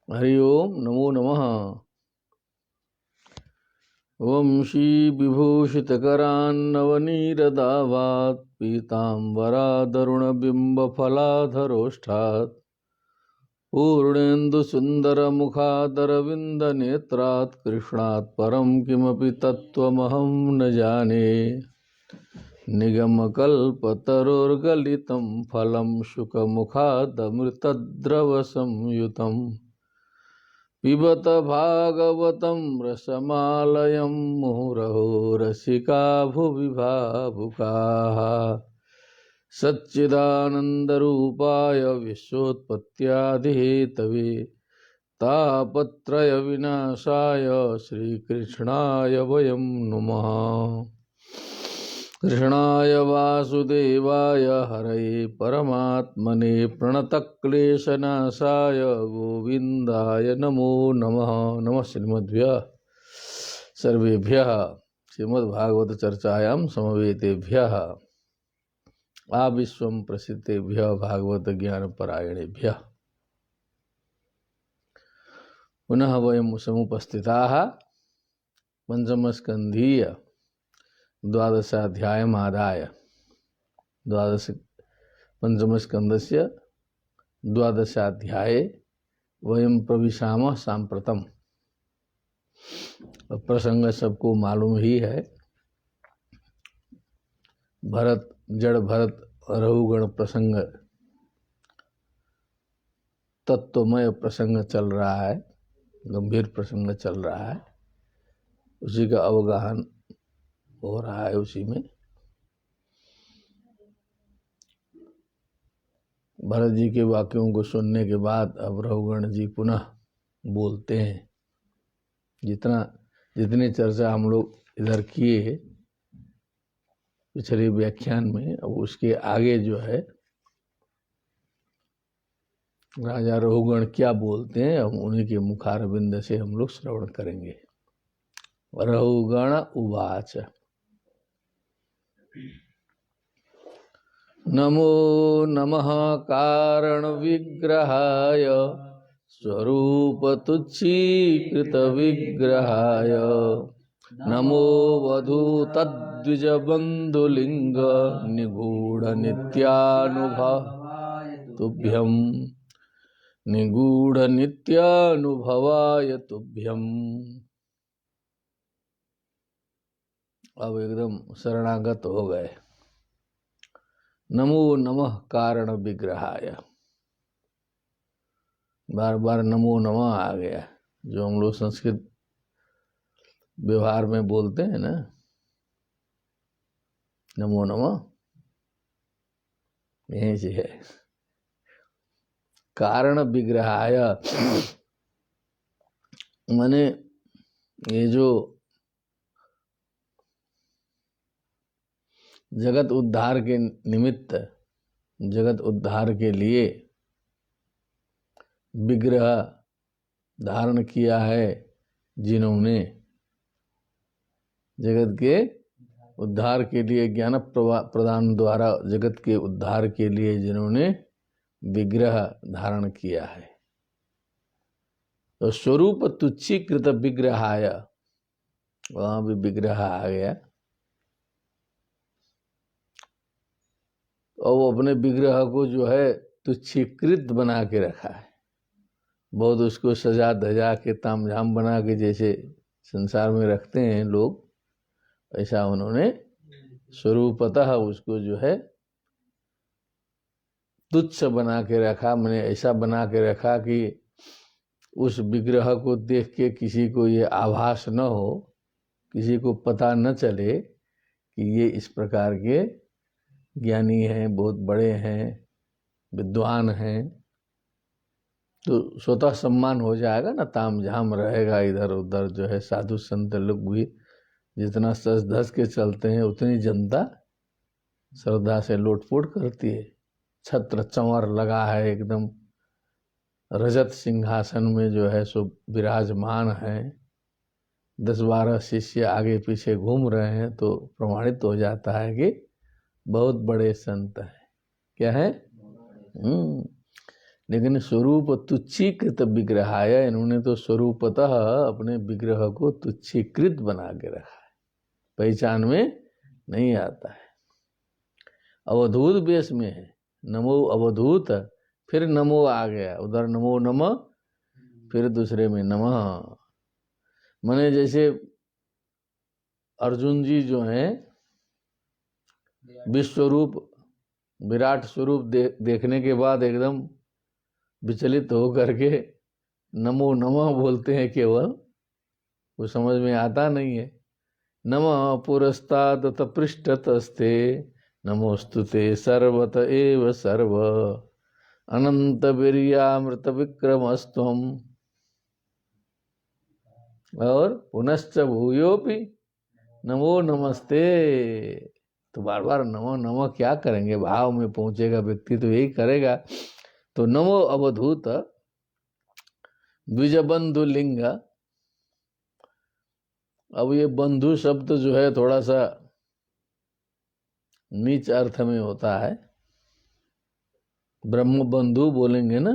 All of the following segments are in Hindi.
हरि ओम नमो नमः। ओम श्री विभूषितकरान्नवनीरदावात् पीताम्बरादरुणबिम्बफलाधरोष्ठात् पूर्णेन्दुसुन्दरमुखादरविन्दनेत्रात् कृष्णात् परं किमपि तत्त्वमहं न जाने। निगमकल्पतरोर्गलितं फलं शुकमुखादमृतद्रवसंयुतम् पिबत भागवतं रसमालयं मुहुरहो रसिका भुवि भावुकाः। सच्चिदानन्दरूपाय विश्वोत्पत्त्यादिहेतवे तापत्रयविनाशाय श्रीकृष्णाय वयं नुमः। कृष्णाय वासुदेवाय हरये परमात्मने प्रणतक्लेशनाशाय गोविन्दाय नमो नमः। नमः श्रीमद्भ्यः सर्वेभ्यः श्रीमद्भागवत चर्चायां समवेतेभ्यः आविश्वं प्रसिद्धेभ्यः भागवत ज्ञान परायणेभ्यः पुनः वयं समुपस्थिताः पंचमस्कन्धीय द्वादशाध्यायमादाय पंचमस्कन्धस्य द्वादशाध्याये वयं प्रविशामः साम्प्रतम्। प्रसंग सबको मालूम ही है। जड़ भरत रहुगण प्रसंग तत्वमय प्रसंग चल रहा है, गंभीर प्रसंग चल रहा है, उसी का अवगाहन हो रहा है। उसी में भरत जी के वाक्यों को सुनने के बाद अब रघुगण जी पुनः बोलते हैं। जितनी चर्चा हम लोग इधर किए पिछले व्याख्यान में, अब उसके आगे जो है राजा रघुगण क्या बोलते हैं, हम उन्हीं के मुखारविंद से हम लोग श्रवण करेंगे। रघुगण उवाच नमो नमः कारण विग्रहाय स्वरूप तुच्छीकृत विग्रहाय नमो वधू तद्विज बंधुलिंग निगूढ़ नित्यानुभव तुभ्यं निगूढ़ नित्यानुभवाय तुभ्यं। अब एकदम शरणागत हो गए। नमो नमः कारण विग्रहाय, बार बार नमो नमः आ गया, जो हम लोग संस्कृत व्यवहार में बोलते हैं ना, नमो नमः यहीं से है। कारण विग्रहाय माने ये जो जगत उद्धार के निमित्त, जगत उद्धार के लिए विग्रह धारण किया है, जिन्होंने जगत के उद्धार के लिए ज्ञान प्रदान द्वारा जगत के उद्धार के लिए जिन्होंने विग्रह धारण किया है, तो स्वरूप तुच्छीकृत विग्रहाय, वहां भी विग्रह आ गया। और वो अपने विग्रह को जो है तुच्छीकृत बना के रखा है, बहुत उसको सजा धजा के तामझाम बना के जैसे संसार में रखते हैं लोग, ऐसा उन्होंने स्वरूपतः उसको जो है तुच्छ बना के रखा। मैंने ऐसा बना के रखा कि उस विग्रह को देख के किसी को ये आभास न हो, किसी को पता न चले कि ये इस प्रकार के ज्ञानी हैं, बहुत बड़े हैं, विद्वान हैं, तो स्वतः सम्मान हो जाएगा ना, तामझाम रहेगा। इधर उधर जो है साधु संत लोग भी जितना सज धज के चलते हैं, उतनी जनता श्रद्धा से लोटपोट करती है। छत्र चंवर लगा है, एकदम रजत सिंहासन में जो है सो विराजमान है, 10-12 शिष्य आगे पीछे घूम रहे हैं, तो प्रमाणित हो जाता है कि बहुत बड़े संत हैं। क्या है? लेकिन स्वरूप तुच्छीकृत विग्रहाय, इन्होंने तो स्वरूपतः अपने विग्रह को तुच्छीकृत बना के रखा है, पहचान में नहीं आता है। अवधूत वेश में है, नमो अवधूत, फिर नमो आ गया, उधर नमो नमः, फिर दूसरे में नमः। माने जैसे अर्जुन जी जो हैं विश्वरूप विराट स्वरूप देखने के बाद एकदम विचलित हो करके नमो नमः बोलते हैं, केवल वो समझ में आता नहीं है। नमः पुरस्तादत पृष्ठतस्ते नमोस्तुते सर्वत एव सर्व अनंत वीर्यामृत विक्रमस्त्वम, और पुनश्च भूयोपि नमो नमस्ते। तो बार बार नमो नमः क्या करेंगे, भाव में पहुंचेगा व्यक्ति तो यही करेगा। तो नमो अवधूत द्विजबंधु लिंग। अब ये बंधु शब्द जो है थोड़ा सा नीच अर्थ में होता है। ब्रह्म बंधु बोलेंगे ना,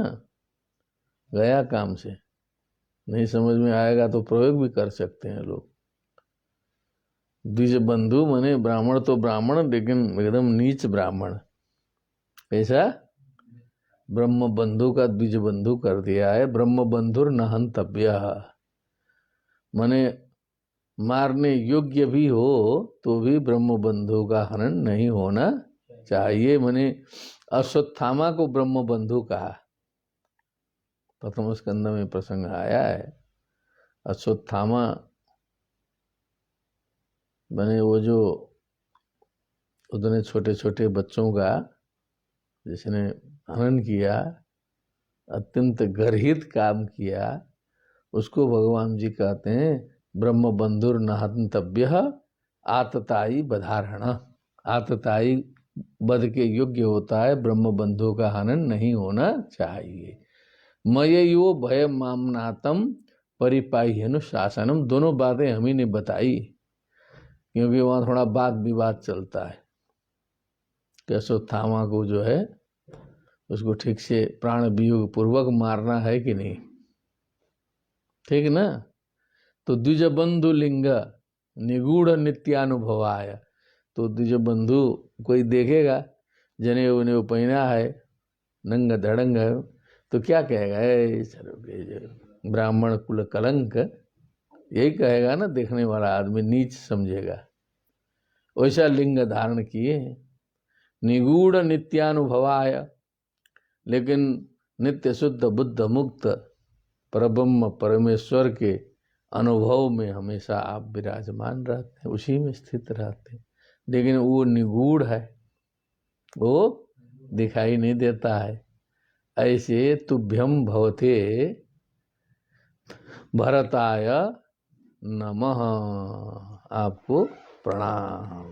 गया काम से, नहीं समझ में आएगा तो प्रयोग भी कर सकते हैं लोग। द्विज बंधु माने ब्राह्मण तो ब्राह्मण, लेकिन एकदम नीच ब्राह्मण, ऐसा ब्रह्म बंधु का द्विज बंधु कर दिया है। ब्रह्म बंधुर न हंतव्य, माने मारने योग्य भी हो तो भी ब्रह्म बंधु का हनन नहीं होना चाहिए। माने अश्वत्थामा को ब्रह्म बंधु कहा, प्रथम स्कंद में प्रसंग आया है। अश्वत्थामा माने वो जो उतने छोटे छोटे बच्चों का जिसने हनन किया, अत्यंत गर्हित काम किया, उसको भगवान जी कहते हैं ब्रह्म बंधुर न हंतव्य आतताई बधारण। आतताई वध के योग्य होता है, ब्रह्म बंधु का हनन नहीं होना चाहिए। मययो भय मामनातम परिपाह्यनुशासनम, दोनों बातें हम ही ने बताई, क्योंकि वहाँ थोड़ा वाद विवाद चलता है कि अश्वत्थामा को जो है उसको ठीक से प्राण वियोग पूर्वक मारना है कि नहीं, ठीक ना। तो द्विजबंधु लिंग निगूढ़ नित्यानुभवाय, तो द्विजबंधु कोई देखेगा जने उन्हें पहना है नंग धड़ंग है तो क्या कहेगा, ब्राह्मण कुल कलंक, यही कहेगा ना देखने वाला आदमी, नीच समझेगा। वैसा लिंग धारण किए निगूढ़ नित्यानुभवाय, लेकिन नित्य शुद्ध बुद्ध मुक्त परब्रह्म परमेश्वर के अनुभव में हमेशा आप विराजमान रहते हैं, उसी में स्थित रहते हैं। लेकिन वो निगूढ़ है, वो दिखाई नहीं देता है। ऐसे तुभ्यम भवते भरताय नमः, आपको प्रणाम,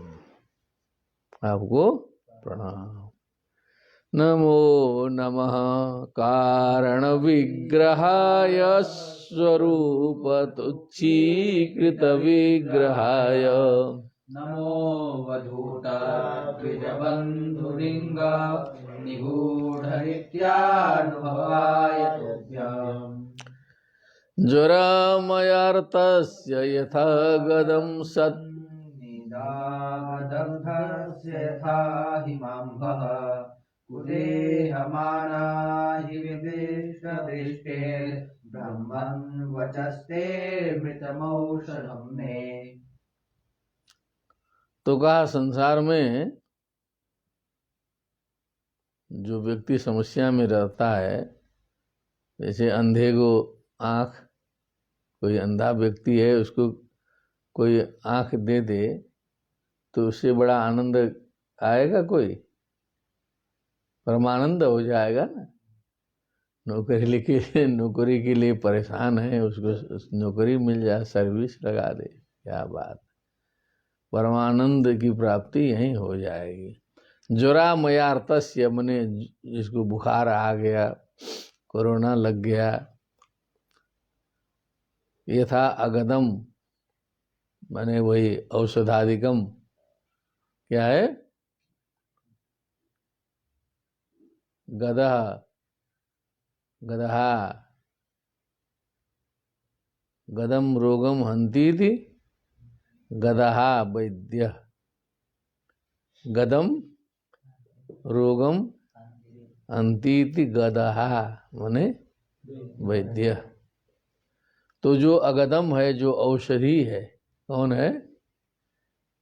आपको प्रणाम। नमो नमः कारण विग्रहाय स्वरूप तुच्छीकृत विग्रहाय नमो वधूता द्विजबन्धुलिंग निगूढ़ नित्यानुभवाय तुभ्यम्। ज्वरमयार्तस्य यथा गदं सत् निदागदग्धस्य यथा हिमाम्भः कुदेहमाना हि विदिष्टदृष्टे ब्रह्मन् वचस्ते मृतमौषधं मे। तो कहा संसार में जो व्यक्ति समस्या में रहता है, जैसे अंधे को आँख, कोई अंधा व्यक्ति है उसको कोई आँख दे दे तो उससे बड़ा आनंद आएगा कोई, परमानंद हो जाएगा ना। नौकरी के लिए परेशान है, उसको नौकरी मिल जाए, सर्विस लगा दे, क्या बात, परमानंद की प्राप्ति यहीं हो जाएगी। ज्वरामयार्तस्य मने जिसको बुखार आ गया, कोरोना लग गया, यथा अगदम माने वही औषधाधिकम, क्या है, गदा गदहा गदम रोगम हंती थी गदहा वैद्य गदम रोगम अंतीति गदहा माने वैद्य। तो जो अगदम है, जो औषधि है, कौन है?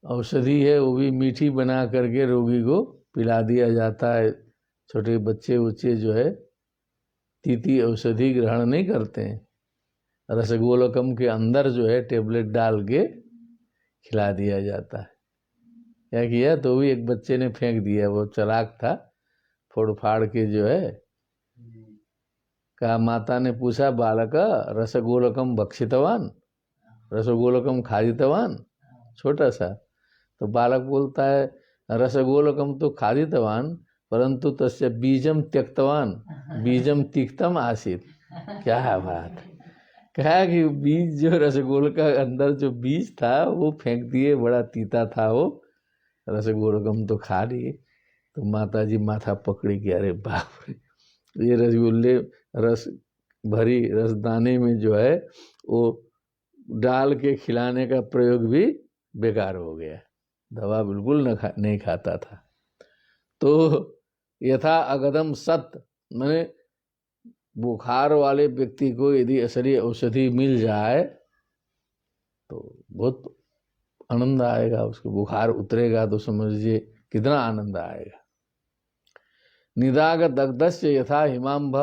औषधि है, वो भी मीठी बना करके रोगी को पिला दिया जाता है। छोटे बच्चे जो है तीती औषधि ग्रहण नहीं करते हैं, रसगोलकम के अंदर जो है टेबलेट डाल के खिला दिया जाता है। क्या किया? तो भी एक बच्चे ने फेंक दिया, वो चालाक था, फोड़ फाड़ के जो है कहा। माता ने पूछा, बालक रसगोलकम भक्षितवान, रसगोलकम खादितवान, छोटा सा। तो बालक बोलता है, रसगोलकम तो खादितवान परंतु तस्य बीजम त्यक्तवान, बीजम तिक्तम आसीत। क्या बात! कहा कि बीज जो रसगोल का अंदर जो बीज था वो फेंक दिए, बड़ा तीता था वो, रसगोलकम तो खा लिए। तो माता जी माथा पकड़ी कि अरे बाप रे, ये रसगुल्ले रस भरी रसदाने में जो है वो डाल के खिलाने का प्रयोग भी बेकार हो गया। दवा बिल्कुल नहीं खाता था। तो यथा अगदम सत्य, मैंने बुखार वाले व्यक्ति को यदि असली औषधि मिल जाए तो बहुत आनंद आएगा, उसको बुखार उतरेगा तो समझिए कितना आनंद आएगा। निदाग दग्धस्य यथा हिमांभ,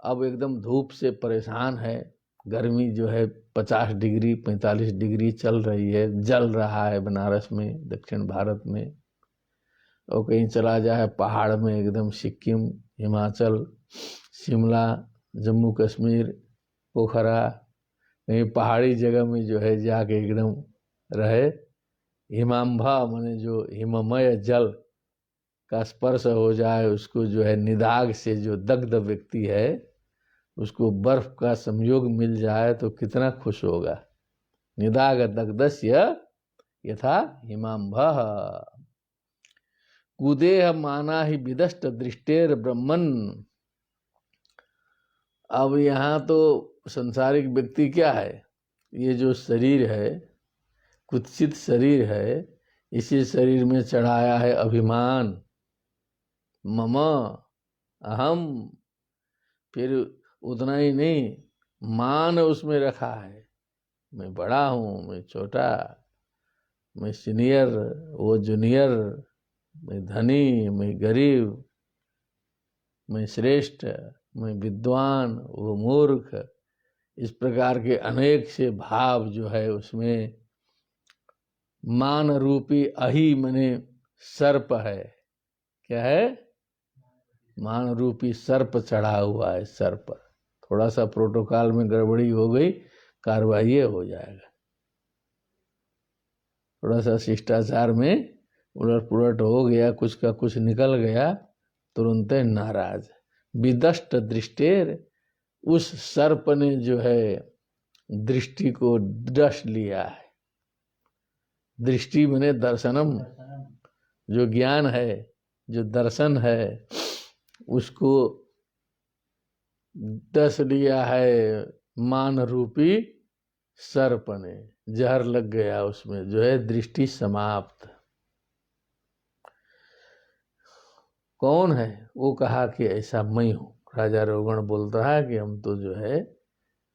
अब एकदम धूप से परेशान है, गर्मी जो है 50 डिग्री 45 डिग्री चल रही है, जल रहा है बनारस में, दक्षिण भारत में। और कहीं चला जाए पहाड़ में, एकदम सिक्किम, हिमाचल, शिमला, जम्मू कश्मीर, पोखरा, कहीं पहाड़ी जगह में जो है जाके एकदम रहे। हिमांभा माने जो हिममय जल का स्पर्श हो जाए, उसको जो है निदाग से जो दग्ध व्यक्ति है उसको बर्फ का संयोग मिल जाए तो कितना खुश होगा। निदाग दग्धस्य यथा हिमांभः कुदेह माना ही विदष्ट दृष्टेर ब्रह्मन। अब यहाँ तो संसारिक व्यक्ति क्या है, ये जो शरीर है, कुत्सित शरीर है, इसी शरीर में चढ़ाया है अभिमान, मम अहम, फिर उतना ही नहीं, मान उसमें रखा है, मैं बड़ा हूँ, मैं छोटा, मैं सीनियर, वो जूनियर, मैं धनी, मैं गरीब, मैं श्रेष्ठ, मैं विद्वान, वो मूर्ख। इस प्रकार के अनेक से भाव जो है उसमें मान रूपी अहि मने सर्प है। क्या है? मान रूपी सर्प चढ़ा हुआ है सर पर। थोड़ा सा प्रोटोकॉल में गड़बड़ी हो गई, कार्रवाई हो जाएगा। थोड़ा सा शिष्टाचार में उलट पुलट हो गया, कुछ का कुछ निकल गया, तुरंत नाराज। विदष्ट दृष्टेर, उस सर्प ने जो है दृष्टि को दृष्ट लिया है। दृष्टि माने दर्शनम, जो ज्ञान है, जो दर्शन है, उसको दस लिया है मान रूपी सर्प ने। जहर लग गया उसमें, जो है दृष्टि समाप्त। कौन है? वो कहा कि ऐसा मैं हूँ। राजा रोगण बोलता है कि हम तो जो है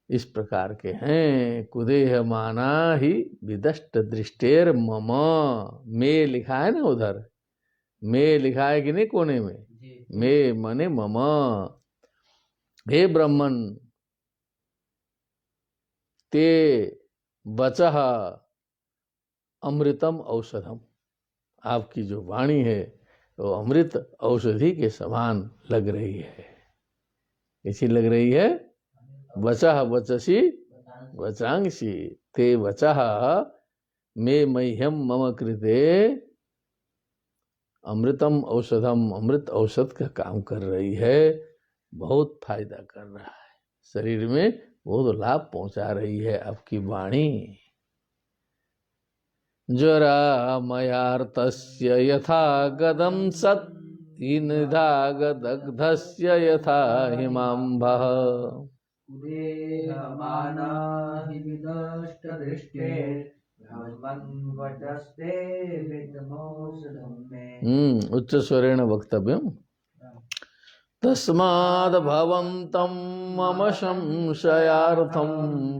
इस प्रकार के हैं। कुदेह माना ही विदष्ट दृष्टेर मम, में लिखा है ना उधर, में लिखा है कि नहीं कोने में, में मने मम। हे ब्रह्मन, ते वचः अमृतम औषधम, आपकी जो वाणी है वो अमृत औषधि के समान लग रही है। कैसी लग रही है? वचः वचसी वचांसी, ते वचः मे मह्यम मम कृते अमृतम औषधम, अमृत औषध का काम कर रही है, बहुत फायदा कर रहा है, शरीर में बहुत लाभ पहुंचा रही है आपकी वाणी। जरा मयार्तस्य यथा गदम सत, निधागदग्धस्य यथा हिमाम्भः उदेहमाना हि विनष्टदृष्टे ब्रह्मन्वचस्ते विद्मोषधं मे। उच्च स्वरेण वक्तव्यम्। तस्माद् भवन्तं मम संशयार्थं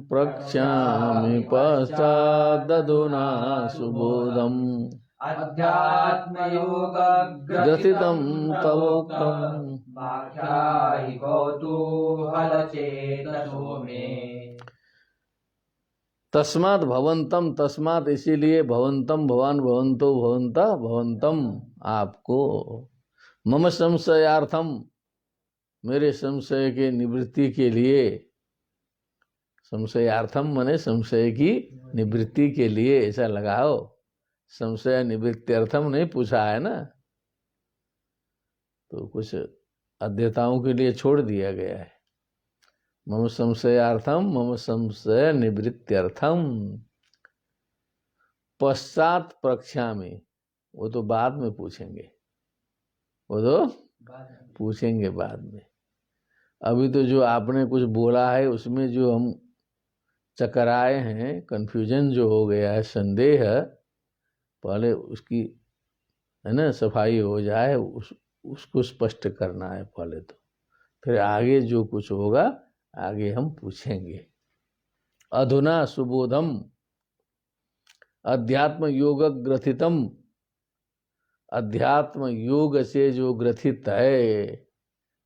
प्रक्ष्यामि पश्चादधुना सुबोधम् अध्यात्मयोगग्रथितं तवोक्तं व्याख्याहि कौतूहलचेतसो मे। तस्मात् भवन्तम, तस्मात् इसीलिए, भवन्तम भवान, भवन्तो भवन्ता, भवन्तम आपको, मम संशयार्थम मेरे संशय के निवृत्ति के लिए, संशयार्थम माने संशय की निवृत्ति के लिए, ऐसा लगाओ। संशय निवृत्त्यर्थम नहीं पूछा है ना, तो कुछ अध्येताओं के लिए छोड़ दिया गया है। मम संशयार्थम, मम संशय निवृत्त्यर्थम पश्चात प्रक्ष्यामि, वो तो बाद में पूछेंगे, वो तो पूछेंगे बाद में। अभी तो जो आपने कुछ बोला है उसमें जो हम चकराए हैं, कंफ्यूजन जो हो गया है, संदेह, पहले उसकी है ना सफाई हो जाए, उसको स्पष्ट करना है पहले तो, फिर आगे जो कुछ होगा आगे हम पूछेंगे। अधुना सुबोधम अध्यात्म योग ग्रथितम, अध्यात्म योग से जो ग्रथित है,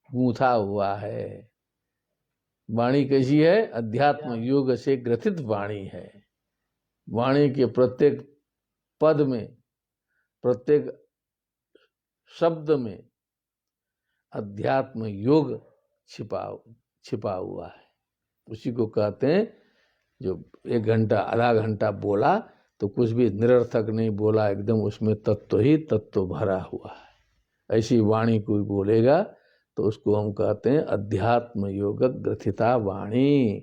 गूंथा हुआ है। वाणी कैसी है? अध्यात्म योग से ग्रथित वाणी है। वाणी के प्रत्येक पद में, प्रत्येक शब्द में अध्यात्म योग छिपा हुआ है। उसी को कहते हैं, जो 1 घंटा आधा घंटा बोला तो कुछ भी निरर्थक नहीं बोला, एकदम उसमें तत्व ही तत्व भरा हुआ है। ऐसी वाणी कोई बोलेगा तो उसको हम कहते हैं अध्यात्म योग ग्रथिता वाणी,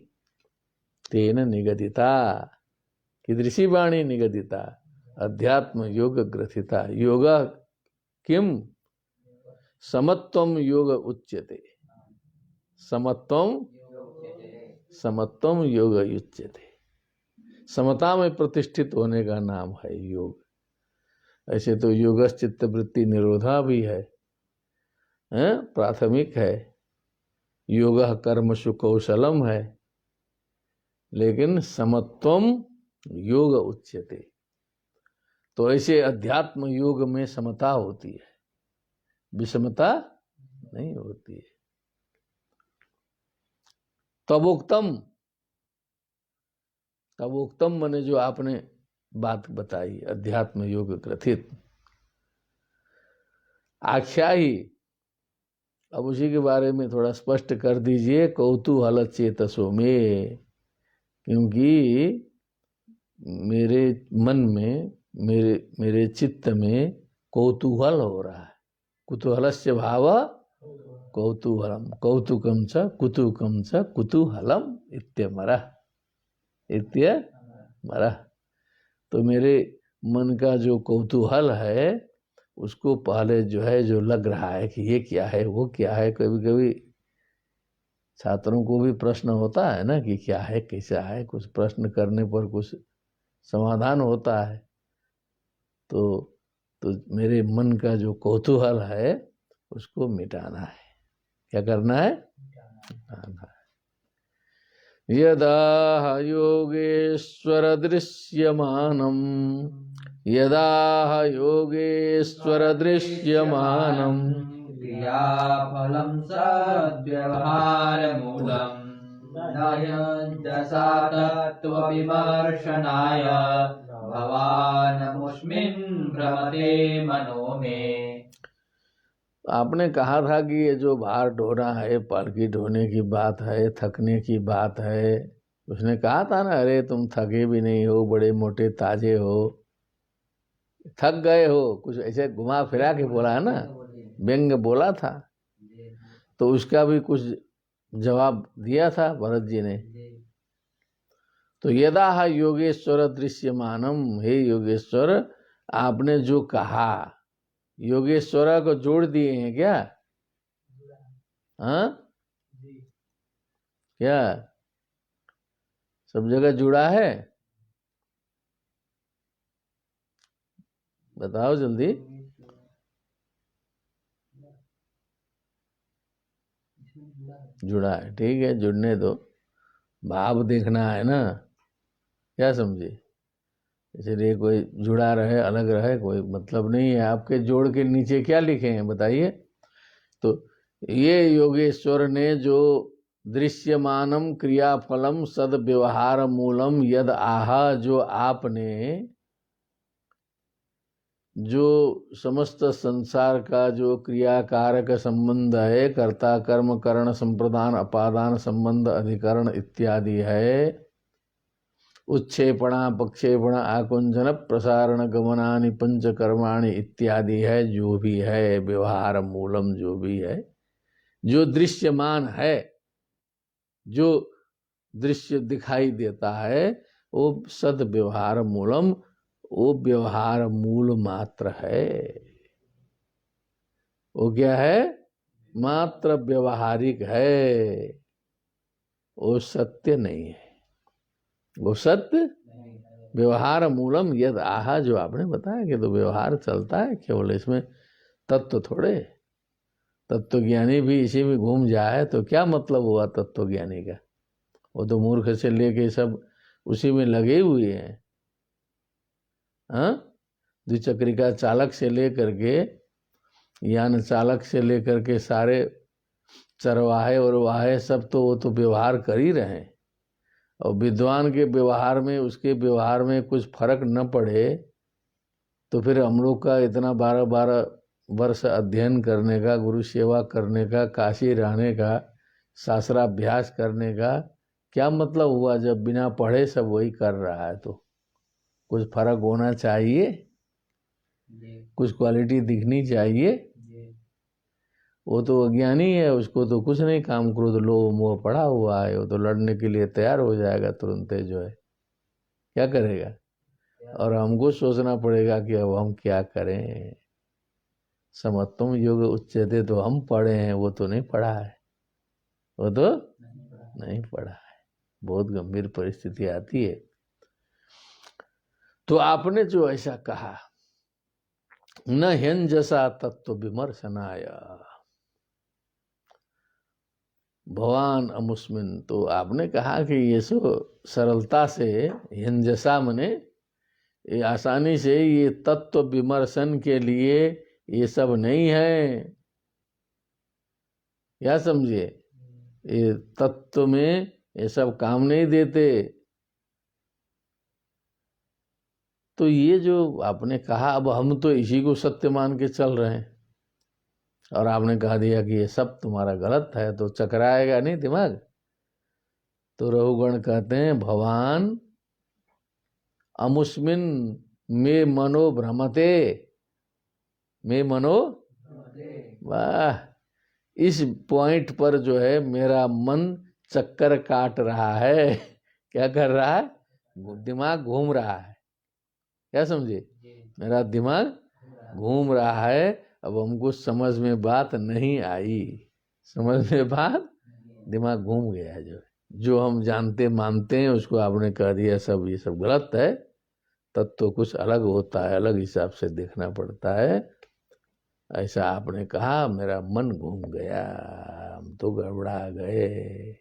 तेन निगदिता। कीदृशी वाणी निगदिता? अध्यात्म योग ग्रथिता। योग किम? समत्वम योग उच्यते, समत्वम, समत्वम योग उच्यते। समता में प्रतिष्ठित होने का नाम है योग। ऐसे तो योगस् चित्तवृत्ति निरोधा भी है, प्राथमिक है। योगः कर्मसु कौशलम है, लेकिन समत्वम योग उच्यते। तो ऐसे अध्यात्म योग में समता होती है, विषमता नहीं होती है। तबोक्तम, तबोक्तम माने जो आपने बात बताई, अध्यात्म योग ग्रथित। आख्या ही, अब उसी के बारे में थोड़ा स्पष्ट कर दीजिए। कौतूहल चेतसो में, क्योंकि मेरे मन में, मेरे चित्त में कौतूहल हो रहा है। कुतूहलस्य भाव कौतूहलम, कौतुकम च कुतुकम च कुतूहलम इत्यमरः, इत्यमरः। तो मेरे मन का जो कौतूहल है उसको पहले जो है, जो लग रहा है कि ये क्या है, वो क्या है। कभी कभी छात्रों को भी प्रश्न होता है ना कि क्या है, कैसा है। कुछ प्रश्न करने पर कुछ समाधान होता है। तो मेरे मन का जो कौतूहल है उसको मिटाना है। क्या करना है? मिटाना है। यदा योगेश्वर दृश्यमानम, यदा योगेश्वर दृश्यमानम क्रियाफलं सद्व्यवहारमूलम् नयञ्जसा तत्त्वविमर्शनाय भवानमुष्मिन् भ्रमते मनो मे। आपने कहा था कि ये जो भार ढोना है, पालकी ढोने की बात है, थकने की बात है। उसने कहा था ना, अरे तुम थके भी नहीं हो, बड़े मोटे ताजे हो, थक गए हो। कुछ ऐसे घुमा फिरा के बोला है ना, व्यंग बोला था। तो उसका भी कुछ जवाब दिया था भरत जी ने। तो यदा योगेश्वर दृश्यमानम, हे योगेश्वर, आपने जो कहा योगेश्वरा को जोड़ दिए हैं क्या? हाँ, क्या सब जगह जुड़ा है? बताओ जल्दी। जुड़ा है, ठीक है, जुड़ने दो। भाव देखना है ना, क्या समझे? इसलिए कोई जुड़ा रहे अलग रहे कोई मतलब नहीं है। आपके जोड़ के नीचे क्या लिखे हैं बताइए? तो ये योगेश्वर ने जो दृश्यमानम क्रियाफलम सद व्यवहार मूलम यद आहा, जो आपने जो समस्त संसार का जो क्रियाकारक संबंध है, कर्ता कर्म करण संप्रदान अपादान संबंध अधिकरण इत्यादि है, उच्छेपणा पक्षेपण आकुंचन प्रसारण गमनानि पंचकर्माणि इत्यादि है, जो भी है व्यवहार मूलम, जो भी है, जो दृश्यमान है, जो दृश्य दिखाई देता है, वो सद व्यवहार मूलम, वो व्यवहार मूल मात्र है। वो क्या है? मात्र व्यवहारिक है, वो सत्य नहीं है। वो सत्य व्यवहार मूलम यद आहा, जो आपने बताया कि तो व्यवहार चलता है केवल, इसमें तत्व थोड़े। तत्व ज्ञानी भी इसी में घूम जाए तो क्या मतलब हुआ तत्व ज्ञानी का? वो तो मूर्ख से लेके सब उसी में लगे हुए हैं। हाँ, द्विचक्रिका चालक से लेकर के, यान चालक से लेकर के सारे चरवाहे और वाहे सब तो वो तो व्यवहार कर ही रहे हैं। और विद्वान के व्यवहार में, उसके व्यवहार में कुछ फर्क न पड़े तो फिर हम लोग का इतना 12-12 वर्ष अध्ययन करने का, गुरु सेवा करने का, काशी रहने का, शास्त्राभ्यास करने का क्या मतलब हुआ? जब बिना पढ़े सब वही कर रहा है तो कुछ फर्क होना चाहिए, कुछ क्वालिटी दिखनी चाहिए। वो तो अज्ञानी है, उसको तो कुछ नहीं, काम क्रोध लोभ मोह पड़ा हुआ है, वो तो लड़ने के लिए तैयार हो जाएगा तुरंत, जो है क्या करेगा? और हमको सोचना पड़ेगा कि अब हम क्या करें। समत्वम योग उच्चते, तो हम पढ़े हैं, वो तो नहीं पढ़ा है, वो तो नहीं पढ़ा है। बहुत गंभीर परिस्थिति आती है। तो आपने जो ऐसा कहा, न ह्यंजसा तत्व विमर्शनाय भवान अमुस्मिन, तो आपने कहा कि ये सो सरलता से, ह्यंजसा मने ये आसानी से, ये तत्व विमर्शन के लिए ये सब नहीं है। क्या समझे? ये तत्व में ये सब काम नहीं देते। तो ये जो आपने कहा, अब हम तो इसी को सत्य मान के चल रहे हैं, और आपने कहा दिया कि ये सब तुम्हारा गलत है, तो चकराएगा नहीं दिमाग? तो रहुगण कहते हैं भवान अमुस्मिन मे मनो भ्रमते, मे मनो, वाह, इस पॉइंट पर जो है मेरा मन चक्कर काट रहा है। क्या कर रहा है? दिमाग घूम रहा है। क्या समझे? मेरा दिमाग घूम रहा है। अब हमको समझ में बात नहीं आई, समझ में बात, दिमाग घूम गया है। जो हम जानते मानते हैं उसको आपने कह दिया सब ये सब गलत है। तत्व कुछ अलग होता है, अलग हिसाब से देखना पड़ता है। ऐसा आपने कहा, मेरा मन घूम गया, हम तो गड़बड़ा गए।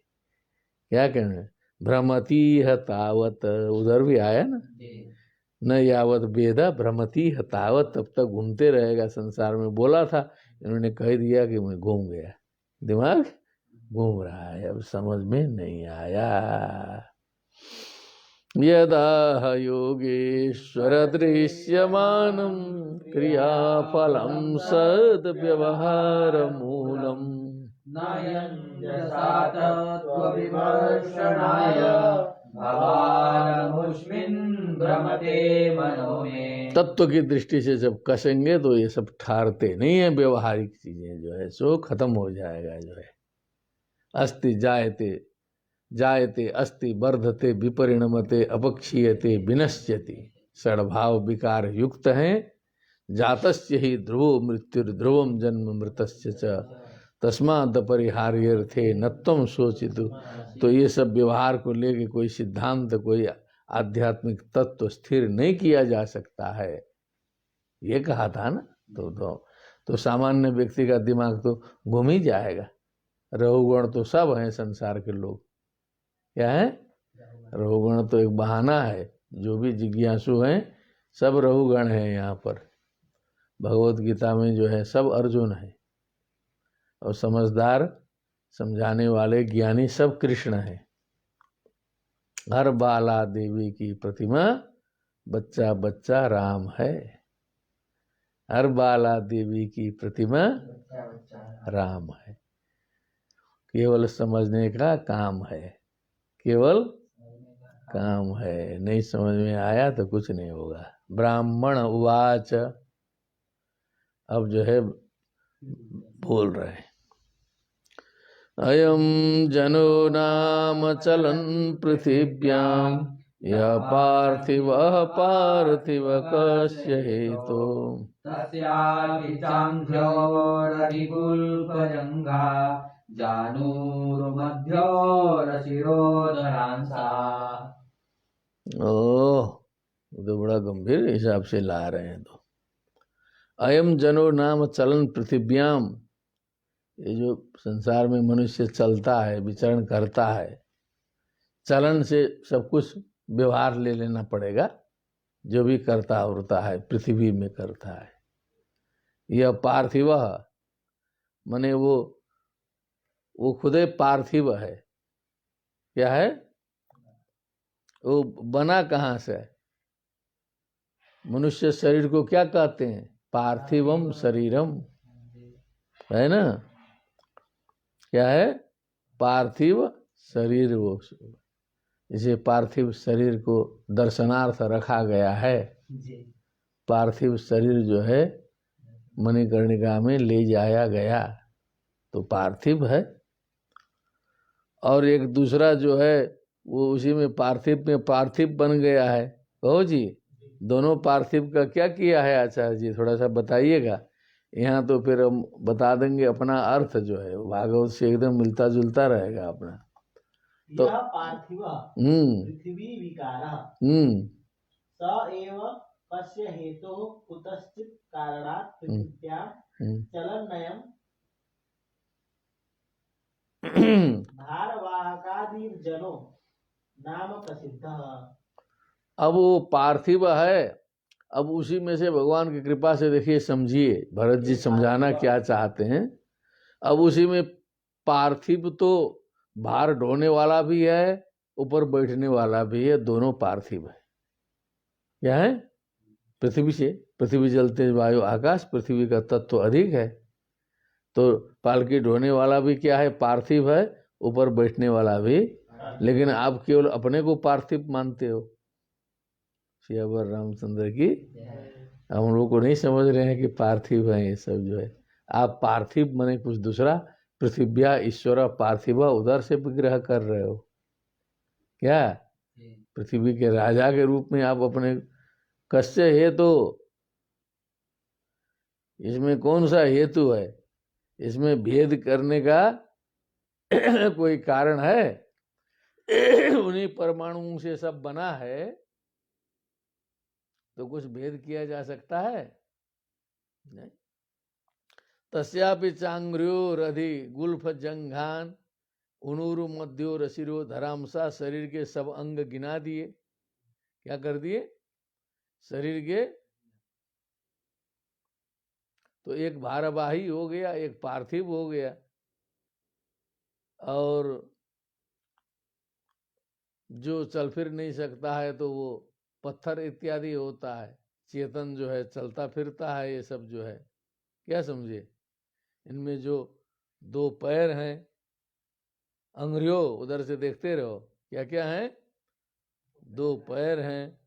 क्या कहना? भ्रमती है तावत, उधर भी आया ना, न यावत वेदा भ्रमती है तावत, तब तक घूमते रहेगा संसार में। बोला था, इन्होंने कह दिया कि मैं घूम गया, दिमाग घूम रहा है, अब समझ में नहीं आया। यदा योगेश्वर दृश्यमानं क्रियाफलं सद व्यवहार मूलम नयञ्जसा तत्त्वविमर्शनाय भवानमुष्मिन् भ्रमते मनो में। तत्व की दृष्टि से जब कसेंगे तो ये सब ठहरते नहीं है। व्यवहारिक चीजें जो है सो खत्म हो जाएगा। जो है अस्ति जायते, जायते अस्ति, वर्धते विपरिणमते, अपक्षीयते विनश्यति, षड्भाव विकार युक्त हैं जातस्य ही ध्रुवो मृत्युर्ध्रुवम जन्म मृतस्य च तस्मात् अपरिहार्यर्थे नत्वम सोचितु। तो ये सब व्यवहार को लेके कोई सिद्धांत, कोई आध्यात्मिक तत्व स्थिर नहीं किया जा सकता है, ये कहा था ना। तो सामान्य व्यक्ति का दिमाग तो घूम ही जाएगा। रहुगुण तो सब हैं संसार के लोग, क्या है? रहुगुण तो एक बहाना है। जो भी जिज्ञासु हैं सब रहुगण हैं यहाँ पर। भगवत गीता में जो है सब अर्जुन है, और समझदार समझाने वाले ज्ञानी सब कृष्ण है। हर बाला देवी की प्रतिमा, बच्चा बच्चा राम है। हर बाला देवी की प्रतिमा राम है। केवल समझने का काम है, केवल काम है। नहीं समझ में आया तो कुछ नहीं होगा। ब्राह्मण उवाच, अब जो है बोल रहे हैं। अयम जनो नाम चलन पृथिव्याम यह पार्थिव पार्थिव कस्य हेतु तस्यापि चान्ध्योरधिगुल्फजङ्घा जानूर्मध्योरशिरोधरांसा। ओह, तो बड़ा गंभीर हिसाब से ला रहे हैं। तो अयम जनो नाम चलन पृथिव्याम, ये जो संसार में मनुष्य चलता है, विचरण करता है, चलन से सब कुछ व्यवहार ले लेना पड़ेगा। जो भी करता होता है पृथ्वी में करता है। यह पार्थिव, माने वो खुदे पार्थिव है। क्या है? वो बना कहाँ से? मनुष्य शरीर को क्या कहते हैं? पार्थिवम शरीरम, है ना? क्या है? पार्थिव शरीर। वो इसे पार्थिव शरीर को दर्शनार्थ रखा गया है। पार्थिव शरीर जो है मणिकर्णिका में ले जाया गया, तो पार्थिव है। और एक दूसरा जो है वो उसी में पार्थिव बन गया है। कहो जी, दोनों पार्थिव का क्या किया है आचार्य जी? थोड़ा सा बताइएगा। यहाँ तो फिर हम बता देंगे अपना अर्थ जो है भागवत से एकदम मिलता जुलता रहेगा अपना। तो पार्थिव पृथ्वी विकारः स एव कस्य हेतुः कुतश्चित् कारणात् पृथिव्यां चलन्नयम् भारवाहकादिर्जनो नाम प्रसिद्धः। अब वो पार्थिव है। अब उसी में से भगवान की कृपा से देखिए, समझिए भरत जी समझाना क्या चाहते हैं। अब उसी में पार्थिव तो भार ढोने वाला भी है, ऊपर बैठने वाला भी है, दोनों पार्थिव है। क्या है? पृथ्वी से, पृथ्वी जलते वायु आकाश, पृथ्वी का तत्व अधिक है। तो पालकी ढोने वाला भी क्या है? पार्थिव है, ऊपर बैठने वाला भी। लेकिन आप केवल अपने को पार्थिव मानते हो। सियावर रामचंद्र की। हम लोग को नहीं समझ रहे हैं कि पार्थिव है ये सब जो है। आप पार्थिव माने कुछ दूसरा, पृथिव्या ईश्वर पार्थिव, उधर से विग्रह कर रहे हो क्या? पृथ्वी के राजा के रूप में आप अपने कस्य हेतु, इसमें कौन सा हेतु है? इसमें भेद करने का कोई कारण है? उन्हीं परमाणुओं से सब बना है, तो कुछ भेद किया जा सकता है? नहीं। तस्यापि चांग्र्योरधि गुल्फ जंघान उनुरु मध्यो रसिरो धरामसा। शरीर के सब अंग गिना दिए। क्या कर दिए? शरीर के तो एक भारवाही हो गया, एक पार्थिव हो गया, और जो चल फिर नहीं सकता है तो वो पत्थर इत्यादि होता है। चेतन जो है चलता फिरता है। ये सब जो है, क्या समझे? इनमें जो दो पैर हैं, अंग्रियो उधर से देखते रहो, क्या क्या है? दो पैर हैं,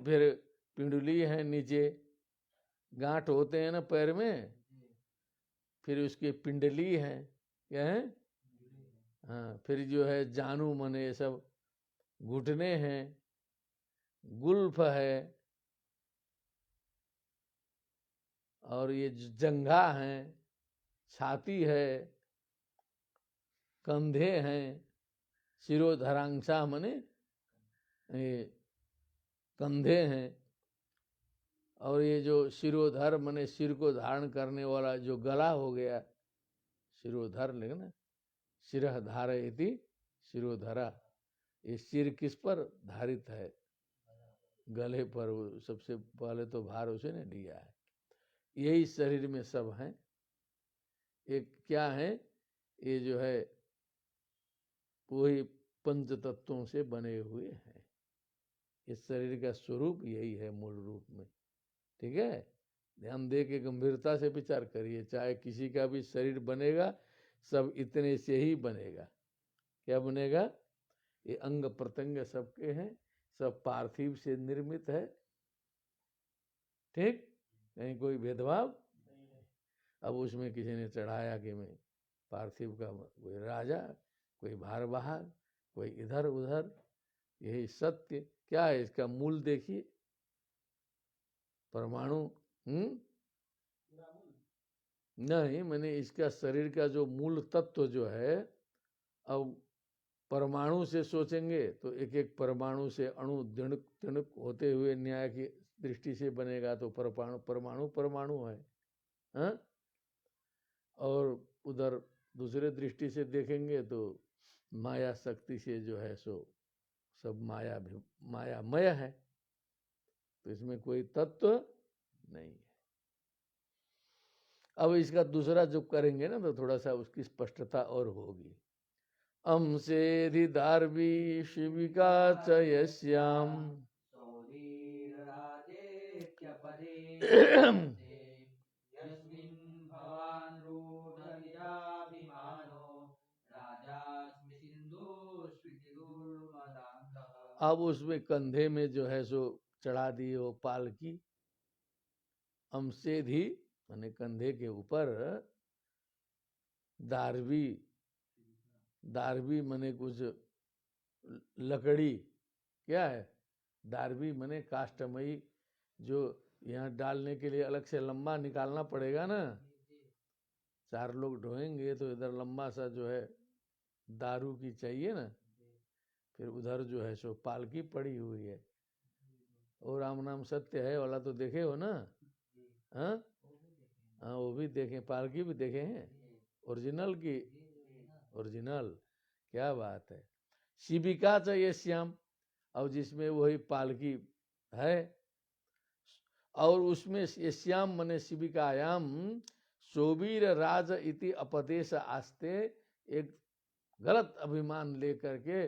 फिर पिंडली है, नीचे गांठ होते हैं ना पैर में, फिर उसके पिंडली है, क्या है? हाँ, फिर जो है जानू मने सब घुटने हैं, गुल्फ है, और ये जंघा है, छाती है, कंधे हैं, शिरोधरांशा मने ये कंधे हैं, और ये जो शिरोधर मने सिर को धारण करने वाला जो गला हो गया, शिरोधर लेकिन ना, शिरः धारयति शिरोधरा, ये सिर किस पर धारित है? गले पर। सबसे पहले तो भार उसे ने लिया है। यही शरीर में सब हैं। एक क्या है? ये जो है वही पंच तत्वों से बने हुए हैं। इस शरीर का स्वरूप यही है मूल रूप में। ठीक है, ध्यान दे के गंभीरता से विचार करिए। चाहे किसी का भी शरीर बनेगा, सब इतने से ही बनेगा। क्या बनेगा? ये अंग प्रत्यंग सबके हैं, सब पार्थिव से निर्मित है। ठीक, कहीं कोई भेदभाव। अब उसमें किसी ने चढ़ाया कि मैं पार्थिव का कोई राजा, कोई भारवाहक, कोई इधर उधर। यही सत्य क्या है? इसका मूल देखिए, परमाणु। नहीं, मैंने इसका शरीर का जो मूल तत्व जो है, अब परमाणु से सोचेंगे तो एक एक परमाणु से अणु दिणुक तिणुक होते हुए न्याय की दृष्टि से बनेगा तो परमाणु परमाणु परमाणु है, हाँ? और उधर दूसरे दृष्टि से देखेंगे तो माया शक्ति से जो है सो सब माया भी मायामय है। तो इसमें कोई तत्व नहीं है। अब इसका दूसरा जो करेंगे ना तो थोड़ा सा उसकी स्पष्टता और होगी। अंसेधि दार्वी शिविका च यस्याम यस्मिन् भवान् रूढनिराभिमानो राजास्मि सिन्धुस्फीतिदुर्मदान्तः। अब उसमें कंधे में जो है सो चढ़ा दिए वो पालकी। अंसेधि माने कंधे के ऊपर, दार्वी, दार्वी मने कुछ लकड़ी, क्या है? दार्वी मने काष्ठमयी, जो यहाँ डालने के लिए अलग से लंबा निकालना पड़ेगा ना। 4 लोग ढोएंगे तो इधर लंबा सा जो है दारू की चाहिए ना, फिर उधर जो है सो पालकी पड़ी हुई है। और राम नाम सत्य है वाला तो देखे हो ना? हाँ हाँ, वो भी देखे, पालकी भी देखे हैं, ओरिजिनल की, ओरिजिनल। क्या बात है। शिविका चाहिए श्याम, और जिसमें वही पालकी है, और उसमें ये श्याम मने शिविकायाम सोबीर राज इति अपदेश आस्ते, एक गलत अभिमान लेकर के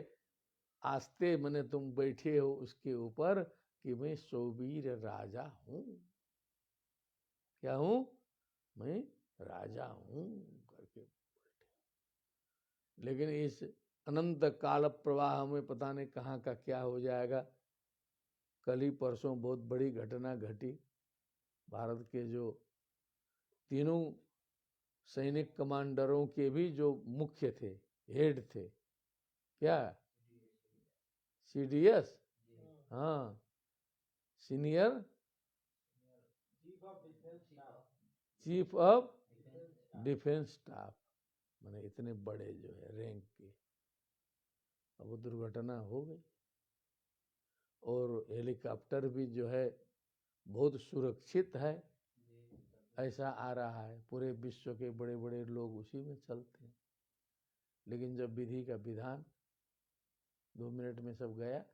आस्ते मने तुम बैठे हो उसके ऊपर कि मैं सोबीर राजा हूं। क्या हूं? मैं राजा हूं करके बैठे। लेकिन इस अनंत काल प्रवाह में पता नहीं कहाँ का क्या हो जाएगा। कल ही परसों बहुत बड़ी घटना घटी। भारत के जो तीनों सैनिक कमांडरों के भी जो मुख्य थे, हेड थे, क्या? CDS, हाँ, senior chief of defence staff, माने इतने बड़े जो है रैंक के। अब वो दुर्घटना हो गई। और हेलीकॉप्टर भी जो है बहुत सुरक्षित है, ऐसा आ रहा है। पूरे विश्व के बड़े बड़े लोग उसी में चलते हैं। लेकिन जब विधि का विधान 2 मिनट में सब गया,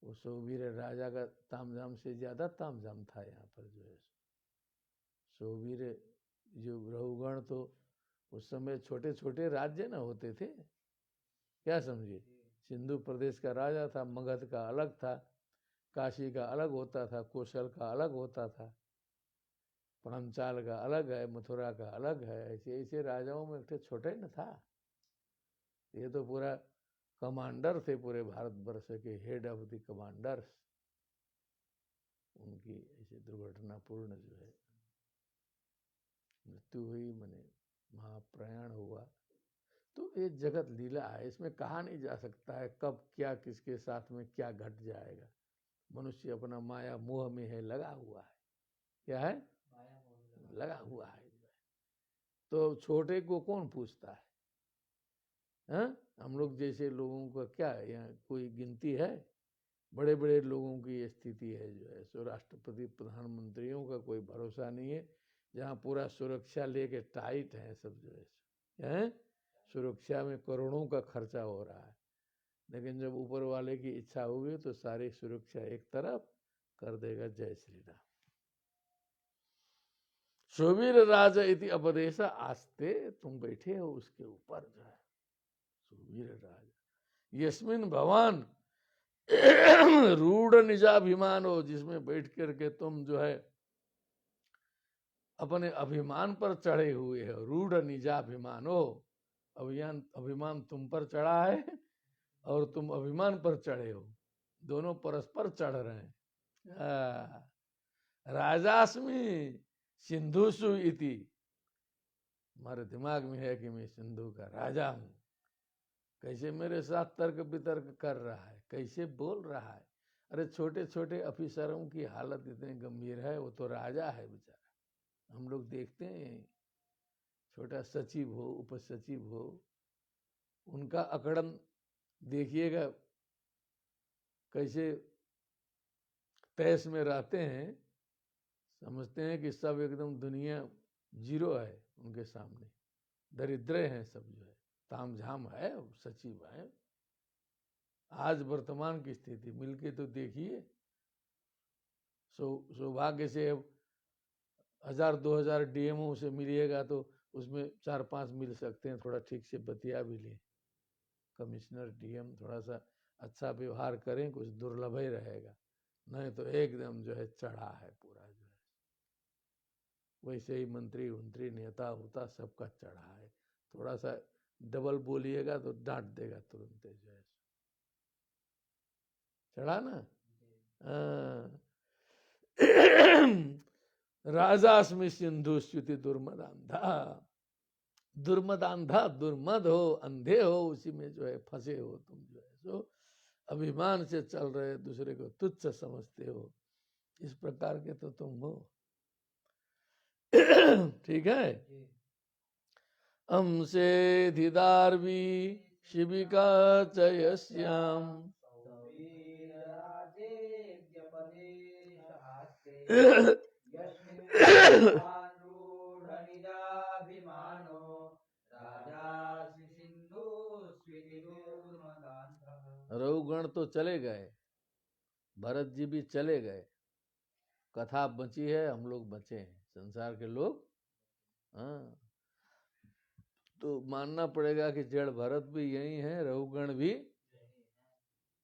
वो सोबीर राजा का तामझाम से ज्यादा तामझाम था यहाँ पर जो है। सोबीर जो रहुगण तो उस समय छोटे छोटे राज्य ना होते थे, क्या समझिए। सिंधु प्रदेश का राजा था, मगध का अलग था, काशी का अलग होता था, कौशल का अलग होता था, पांचाल का अलग है, मथुरा का अलग है। ऐसे ऐसे राजाओं में एक छोटा ही न था। ये तो पूरा कमांडर थे पूरे भारतवर्ष के, हेड ऑफ द कमांडर्स। उनकी ऐसे दुर्घटनापूर्ण जो है मृत्यु हुई, मने महाप्रयाण हुआ। तो ये जगत लीला है, इसमें कहा नहीं जा सकता है कब क्या किसके साथ में क्या घट जाएगा। मनुष्य अपना माया मोह में है लगा हुआ है। क्या है, लगा हुआ है। तो छोटे को कौन पूछता है? हाँ? हम लोग जैसे लोगों का क्या यहाँ कोई गिनती है? बड़े बड़े लोगों की ये स्थिति है जो है सो, राष्ट्रपति प्रधानमंत्रियों का कोई भरोसा नहीं है, जहाँ पूरा सुरक्षा लेके टाइट है सब जो है, सुरक्षा में करोड़ों का खर्चा हो रहा है। लेकिन जब ऊपर वाले की इच्छा होगी तो सारी सुरक्षा एक तरफ कर देगा। जय श्री राम। सुवीर राजा इति अपदेश आस्ते, तुम बैठे हो उसके ऊपर जो है सुवीर राजा। यस्मिन भगवान रूढ़ निजाभिमान हो, जिसमें बैठ करके तुम जो है अपने अभिमान पर चढ़े हुए हो। रूढ़ निजाभिमान हो, अभिमान तुम पर चढ़ा है और तुम अभिमान पर चढ़े हो, दोनों परस्पर चढ़ रहे हैं। राजास्मि सिंधुसु इति, हमारे दिमाग में है कि मैं सिंधु का राजा हूं। कैसे मेरे साथ तर्क वितर्क कर रहा है, कैसे बोल रहा है। अरे छोटे छोटे अफिसरों की हालत इतनी गंभीर है, वो तो राजा है बेचारा। हम लोग देखते हैं छोटा सचिव हो, उप सचिव हो, उनका अकड़न देखिएगा कैसे तैस में रहते हैं, समझते हैं कि सब एकदम दुनिया जीरो है उनके सामने, दरिद्र हैं सब जो है, तामझाम है, सचिव है। आज वर्तमान की स्थिति मिलके तो देखिए, सौभाग्य से 1000-2000 डीएमओ से मिलिएगा तो उसमें 4-5 मिल सकते हैं, थोड़ा ठीक से बतिया भी लें। कमिश्नर डीएम थोड़ा सा अच्छा व्यवहार करें, कुछ दुर्लभ ही रहेगा, नहीं तो एकदम जो है चढ़ा है पूरा जो है। वैसे ही मंत्री नेता होता सबका चढ़ा है, थोड़ा सा डबल बोलिएगा तो डांट देगा तुरंत जो है, चढ़ा ना। राजास्मि सिंधु स्तुति दुर्मदांधा, दुर्मदांधा दुर्मद हो, अंधे हो, उसी में जो है फंसे हो तुम जो है सो, अभिमान से चल रहे, दूसरे को तुच्छ समझते हो, इस प्रकार के तो तुम हो। ठीक है। हमसे धिदारवी शिविका चयस्याम, रघुगण तो चले गए, भरत जी भी चले गए, कथा बची है, हम लोग बचे हैं, संसार के लोग। हाँ, तो मानना पड़ेगा कि जड़ भरत भी यही है, रघुगण भी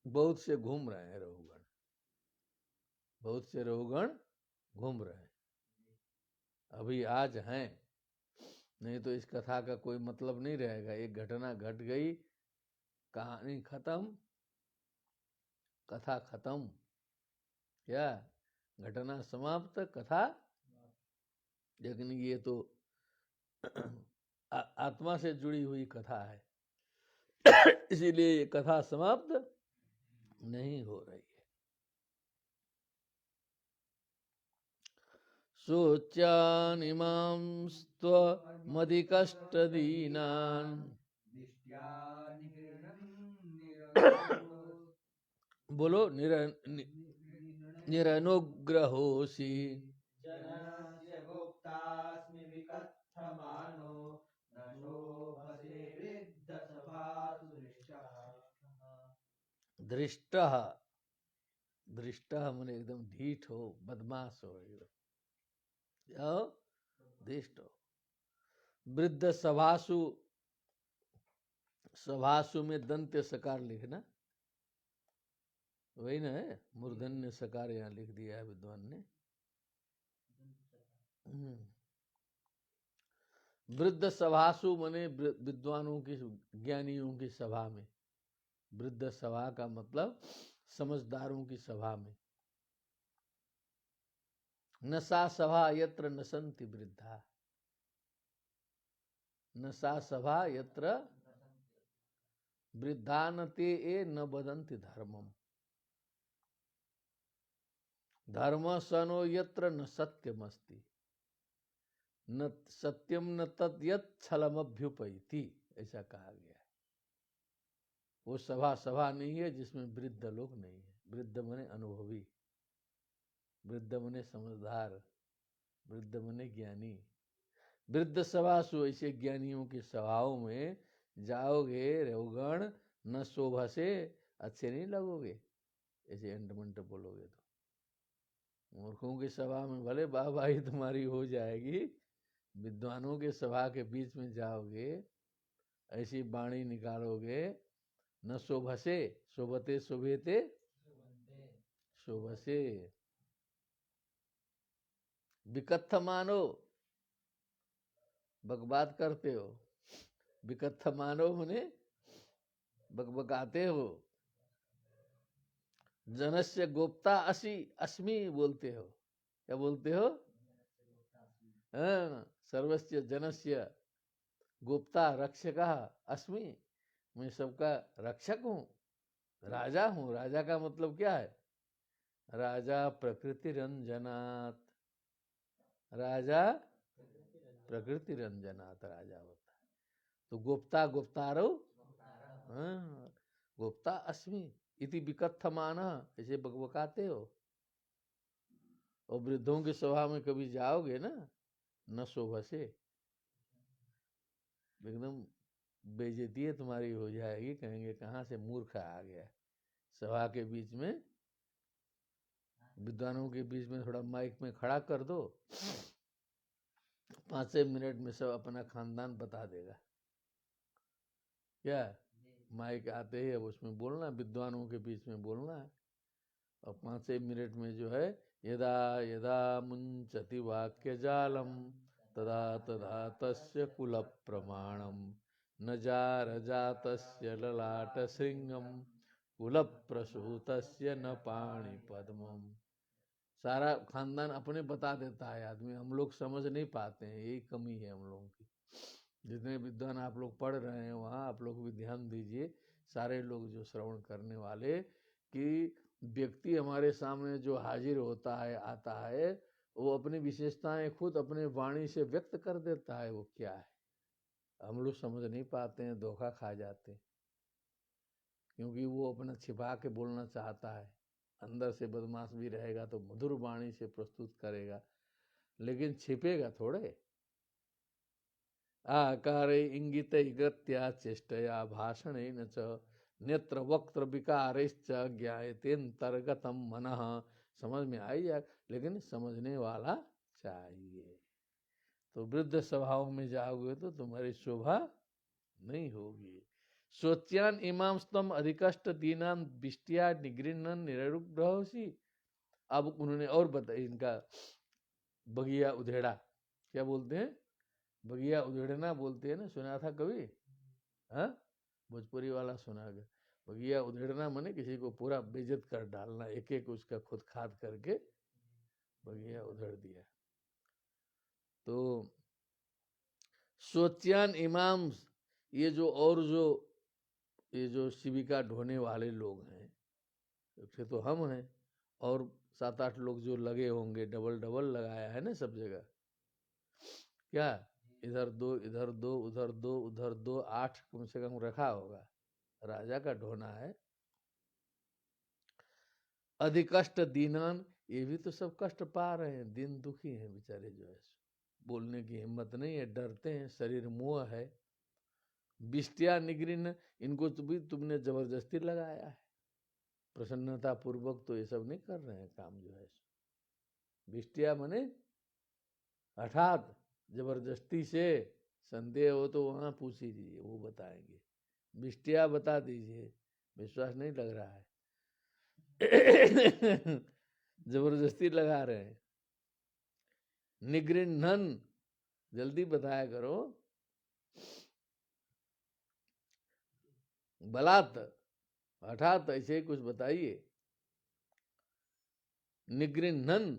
बहुत से घूम रहे हैं, रघुगण बहुत से रघुगण घूम रहे हैं, अभी आज हैं, नहीं तो इस कथा का कोई मतलब नहीं रहेगा। एक घटना घट गई, कहानी खत्म, कथा खत्म, क्या घटना समाप्त, कथा। लेकिन ये तो आत्मा से जुड़ी हुई कथा है, इसीलिए ये कथा समाप्त नहीं हो रही है। सोच्यानिमां स्वमधिकष्टदीनान्, बोलो निरनुग्रहोषि, जनस्य भोक्तास्मि विकथमानो, न शोभसे वृद्धसभासु दृष्टः। दृष्टः, दृष्टः माने एकदम ढीठ हो, बदमाश हो, एकदम दृष्ट हो। वृद्ध सभासु, सभासु में दंत्य सकार लिखना, वही ना है, मूर्धन्य सकार यहाँ लिख दिया है विद्वान ने। वृद्ध सभासु माने विद्वानों की, ज्ञानियों की सभा में। वृद्ध सभा का मतलब समझदारों की सभा में। नसा सभा यत्र नसन्ति वृद्धा, नसा सभा यत्र वृद्धा न ते ए न बदंति धर्मम। धर्म सनो यत्र न सत्यमस्ति न सत्यम न तद्यत छलमभ्युपैति, ऐसा कहा गया है। वो सभा नहीं है जिसमें वृद्ध लोग नहीं है। वृद्ध मने अनुभवी, वृद्ध मने समझदार, वृद्ध मने ज्ञानी। वृद्ध सभासु, ऐसे ज्ञानियों की सभाओं में जाओगे रघुगण न शोभा से, अच्छे नहीं लगोगे। ऐसे अंडमंट बोलोगे तो मूर्खों की सभा में भले वाहवाही तुम्हारी हो जाएगी, विद्वानों के सभा के बीच में जाओगे, ऐसी वाणी निकालोगे, न शोभसे, शोभते शोभेते शोभसे, विकत्थ मानो, बकबात करते हो, विकत्थ मानो मने बकबकाते हो, जनस्य गोप्ता अस्मि बोलते हो। क्या बोलते हो? हाँ, सर्वस्य जनस्य गोप्ता रक्षकः अस्मि, मैं सबका रक्षक हूँ, राजा हूँ। राजा का मतलब क्या है? राजा प्रकृति रंजनात्, राजा प्रकृति रंजनात् राजा होता है। तो गोप्ता गोप्तारो, हाँ, गोप्ता अस्मि इति विकत्थमान, ऐसे बकबकाते हो। और वृद्धों की सभा में कभी जाओगे ना, न शोभा से, एकदम बेइज्जती है तुम्हारी हो जाएगी, कहेंगे कहाँ से मूर्ख आ गया। सभा के बीच में, विद्वानों के बीच में थोड़ा माइक में खड़ा कर दो, 5 मिनट में सब अपना खानदान बता देगा। क्या माइक आते ही अब उसमें बोलना, विद्वानों के बीच में बोलना है, और 5 मिनट में जो है, यदा यदा मुंचति वाक्य जालम तदा तदा तस्य कुल प्रमाणम न जार जातस्य ललाट श्रृंगम कुल प्रसूतस्य न पाणि पद्मम। सारा खानदान अपने बता देता है आदमी, हम लोग समझ नहीं पाते हैं, यही कमी है हम लोगों की। जितने विद्वान आप लोग पढ़ रहे हैं वहाँ आप लोग भी ध्यान दीजिए, सारे लोग जो श्रवण करने वाले, कि व्यक्ति हमारे सामने जो हाजिर होता है, आता है, वो अपनी विशेषताएं खुद अपने वाणी से व्यक्त कर देता है। वो क्या है हम लोग समझ नहीं पाते हैं, धोखा खा जाते हैं, क्योंकि वो अपना छिपा के बोलना चाहता है। अंदर से बदमाश भी रहेगा तो मधुर वाणी से प्रस्तुत करेगा, लेकिन छिपेगा थोड़े। आकारे इंगित गत्या चेष्टया भाषणेन च नेत्र वक्त्र विकारश्च ज्ञायतेन्तर्गतम मनः। समझ में आई जाए, लेकिन समझने वाला चाहिए। तो वृद्ध सभाओं में जाओगे तो तुम्हारी शोभा नहीं होगी। सोच्यान इमाम स्तम अधिकष्ट दीनाम बिष्टिया निगृहन निरुग्रहोसी। अब उन्होंने और बताया इनका बगिया उधेड़ा, क्या बोलते हैं? बगिया उधेड़ना बोलते हैं ना, सुना था कभी? हाँ, भोजपुरी वाला सुना गया। बगिया उधेड़ना माने किसी को पूरा बेइज्जत कर डालना, एक एक उसका खुद खाद करके बगिया उधेड़ दिया। तो सोच्यान इमाम, ये जो और जो ये जो शिविका ढोने वाले लोग हैं, फिर तो हम हैं, और 7-8 लोग जो लगे होंगे, डबल डबल लगाया है ना सब जगह। क्या इधर 2 इधर 2 उधर 2 उधर 2, 8 कम से कम रखा होगा। राजा का ढोना है। अधिकष्ट दीनान, ये भी तो सब कष्ट पा रहे हैं, दिन दुखी हैं बेचारे, जो है बोलने की हिम्मत नहीं है, डरते हैं, शरीर मोह है। बिष्टिया निगृहन, इनको तो भी तुमने जबरदस्ती लगाया है, प्रसन्नता पूर्वक तो ये सब नहीं कर रहे हैं काम, जो है बिष्टिया मने हठात जबरदस्ती से। संदेह हो तो वहां पूछ लीजिए, वो बताएंगे। बिष्टिया बता दीजिए, विश्वास नहीं लग रहा है। जबरदस्ती लगा रहे हैं। निगृहन, जल्दी बताया करो। बलात्, हठात ऐसे ही कुछ बताइए। निगृहन,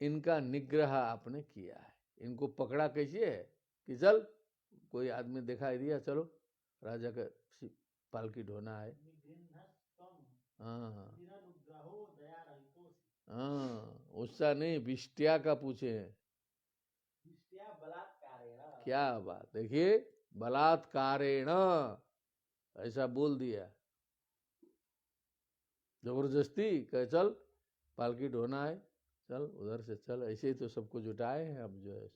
इनका निग्रह आपने किया है। इनको पकड़ा कैसे है कि चल, कोई आदमी दिखाई दिया, चलो राजा का पालकी ढोना है। हाँ, हाँ, उसका नहीं, विष्टिया का पूछे हैं। दृष्टिया बलात्कारेण। क्या बात, देखिए, बलात्कारेण ऐसा बोल दिया, जबरदस्ती कह चल पालकी ढोना है, चल उधर से चल, ऐसे ही तो सबको जुटाए हैं। अब जो है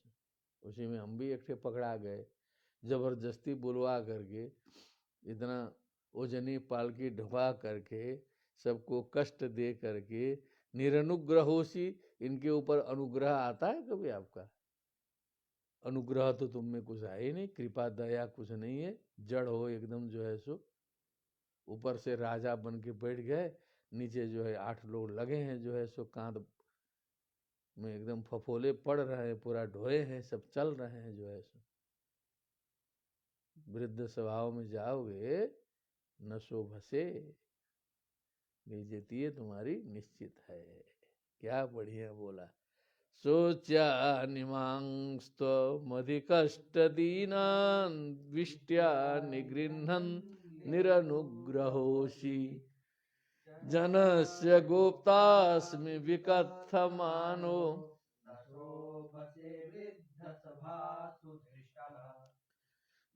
उसी में हम भी एक ठे पकड़ा गए, जबरदस्ती बुलवा करके, इतना ओजनी पालकी ढुपा करके, सबको कष्ट दे करके, निरनुग्रहोशी, इनके ऊपर अनुग्रह आता है कभी आपका? अनुग्रह तो तुम में कुछ है ही नहीं, कृपा दया कुछ नहीं है, जड़ हो एकदम जो है सो। ऊपर से राजा बन के बैठ गए, नीचे जो है 8 लोग लगे हैं जो है सो, कांध में एकदम फफोले पड़ रहे हैं, पूरा ढोए हैं, सब चल रहे हैं जो है सो। वृद्ध स्वभाव में जाओगे न शोभसे, बेइज्जती तुम्हारी निश्चित है। क्या बढ़िया बोला। सोचा निमांस्त्वमधिकष्ट दीनान् विष्ट्या निगृह्णन् निरनुग्रहोषि, जनस्य गोप्तास्मि विकथमानो, न शोभसे वृद्धसभासु धृष्टः।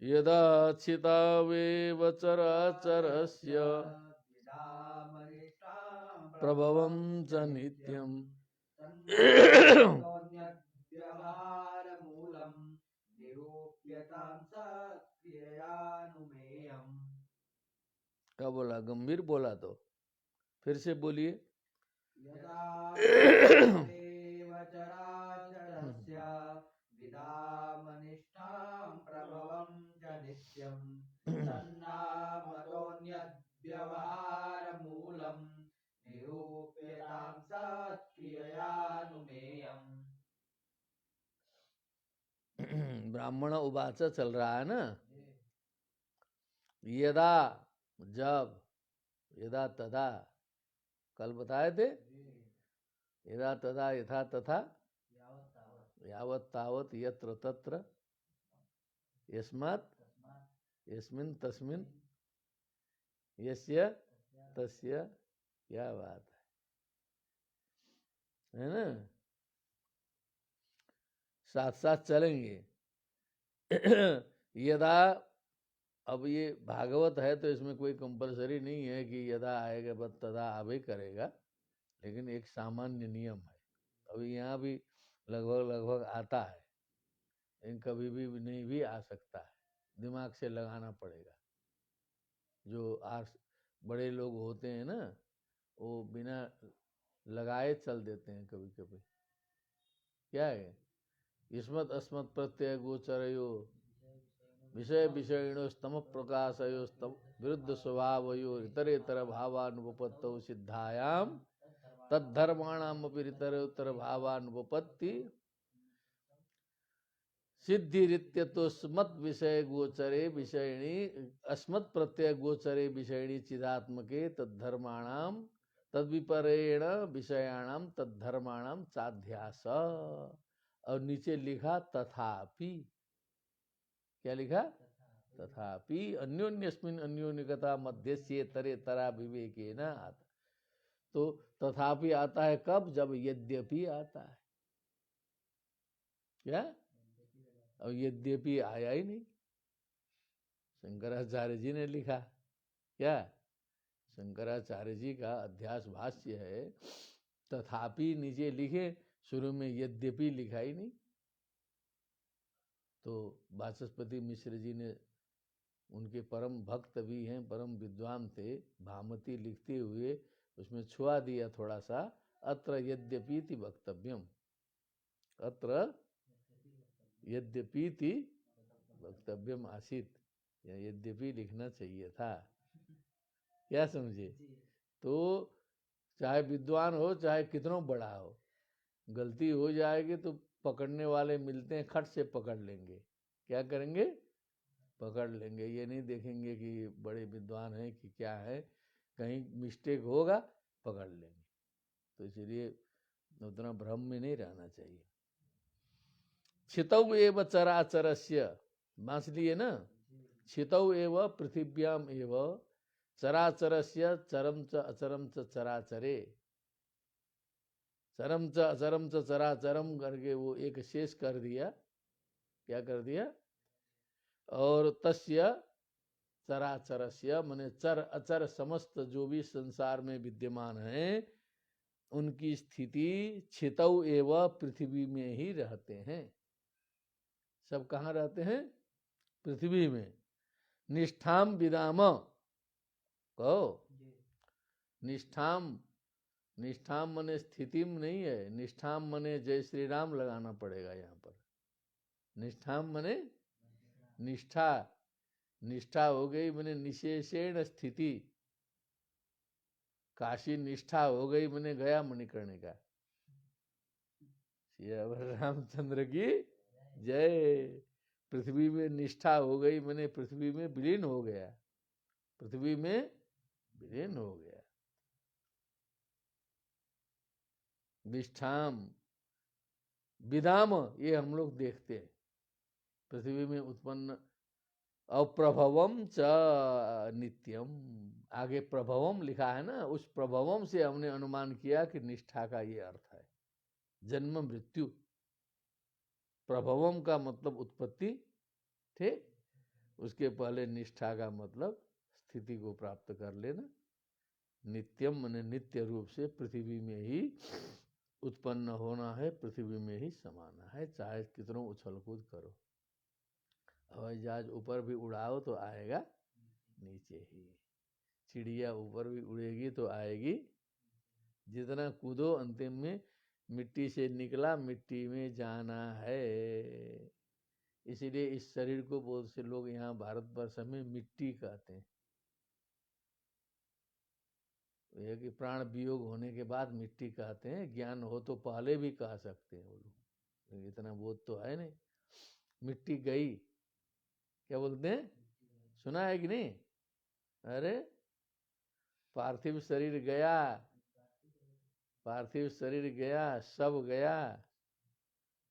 यदा चितावेव चराचरस्य विदामनिष्टां प्रभवं च नित्यम्। तन्नान्योन्यव्यवहारमूलं निरूप्यतां सक्रिययानुमेयम्। क्या बोला, गंभीर बोला तो फिर से बोलिए। यदा चितावेव चराचरस्य विदामनिष्ठां प्रभवं च नित्यं तन्नामतोऽन्यद्व्यवहारमूलं निरूप्यतां सत्क्रिययानुमेयम्। ब्राह्मण उवाच चल रहा है ना। यदा, जब, यदा तदा, कल बताए थे, यदा तदा, यथा तथा, यावत् तावत्, यत्र तत्र, यस्मात् यस्मिन् तस्मिन्, यस्य तस्य। क्या बात है ना? साथ साथ चलेंगे। यदा, अब ये भागवत है तो इसमें कोई कंपलसरी नहीं है कि यदा आएगा बस तदा आवे करेगा, लेकिन एक सामान्य नियम है। अभी यहाँ भी लगभग लगभग आता है, लेकिन कभी भी नहीं भी आ सकता है, दिमाग से लगाना पड़ेगा। जो बड़े लोग होते हैं ना, वो बिना लगाए चल देते हैं कभी कभी। क्या है, युष्मत् अस्मत् प्रत्यय गोचरयो विषय विषयिणो स्तम प्रकाशयो स्तम विरुद्ध स्वभावयो इतरेतर भावानुपपत्तौ सिद्धायाम तद्धर्माणाम इतरेतर भावानुपपत्ति सिद्धिरित्यतो स्मत् विषय गोचरे विषयिणी अस्मत् प्रत्यय गोचरे विषयिणी चिदात्मके तद्धर्माणाम तद्विपरेण विषयाणाम तद्धर्माणाम चाध्यास। और नीचे लिखा तथापि, क्या लिखा? तथापि अन्योन्यस्मिन् अन्योन्यकता मध्यस्ये तरे तरा विवेकेन आता। तो तथापि आता है कब? जब यद्यपि आता है। क्या? अब यद्यपि आया ही नहीं। शंकराचार्य जी ने लिखा, क्या? शंकराचार्य जी का अध्यास भाष्य है, तथापि नीचे लिखे, शुरू में यद्यपि लिखा ही नहीं। तो वाचस्पति मिश्र जी ने, उनके परम भक्त भी हैं, परम विद्वान थे, भामती लिखते हुए उसमें छुआ दिया थोड़ा सा, अत्र यद्यपि वक्तव्यम, अत्र यद्यपि वक्तव्यम आसीत, या यद्यपि लिखना चाहिए था। क्या समझे? तो चाहे विद्वान हो, चाहे कितना बड़ा हो, गलती हो जाएगी तो पकड़ने वाले मिलते हैं, खट से पकड़ लेंगे। क्या करेंगे? पकड़ लेंगे। ये नहीं देखेंगे कि बड़े विद्वान हैं कि क्या है, कहीं मिस्टेक होगा पकड़ लेंगे। तो इसलिए उतना भ्रम में नहीं रहना चाहिए। छितौ एव चराचरस्य, बांसली है ना, छितौ एव पृथिव्याम एव चराचरस्य चरम च अचरम च चराचरे। चरम च अचरम च चराचरम करके वो एक शेष कर दिया। क्या कर दिया? और तस्य चराचरस्य माने चर अचर समस्त जो भी संसार में विद्यमान है उनकी स्थिति छितौ एवं पृथ्वी में ही रहते हैं। सब कहाँ रहते हैं? पृथ्वी में। निष्ठाम विदाम कहो। निष्ठाम, निष्ठाम मने स्थिति में नहीं है, निष्ठाम मने जय श्री राम लगाना पड़ेगा यहाँ पर। निष्ठाम मने निष्ठा, निष्ठा हो गई मने निशेषेण स्थिति। काशी निष्ठा हो गई मने गया मणिकर्णिका का। श्री रामचंद्र की जय। पृथ्वी में निष्ठा हो गई मने पृथ्वी में विलीन हो गया, पृथ्वी में विलीन हो गया। विष्ठाम विदाम ये हम लोग देखते हैं पृथ्वी में उत्पन्न। अप्रभवम च नित्यम, आगे प्रभवम लिखा है ना, उस प्रभवम से हमने अनुमान किया कि निष्ठा का ये अर्थ है जन्म मृत्यु। प्रभवम का मतलब उत्पत्ति, ठीक, उसके पहले निष्ठा का मतलब स्थिति को प्राप्त कर लेना। नित्यम माने नित्य रूप से पृथ्वी में ही उत्पन्न होना है, पृथ्वी में ही समाना है, चाहे कितनों उछल कूद करो। हवाई जहाज ऊपर भी उड़ाओ तो आएगा नीचे ही, चिड़िया ऊपर भी उड़ेगी तो आएगी, जितना कूदो अंतिम में मिट्टी से निकला मिट्टी में जाना है। इसीलिए इस शरीर को बहुत से लोग यहाँ भारतवर्ष में मिट्टी कहते हैं। यह कि प्राण वियोग होने के बाद मिट्टी कहते हैं, ज्ञान हो तो पहले भी कह सकते हैं वो लोग, इतना बोध तो है नहीं। मिट्टी गई, क्या बोलते हैं, सुना है कि नहीं? अरे पार्थिव शरीर गया, पार्थिव शरीर गया, सब गया,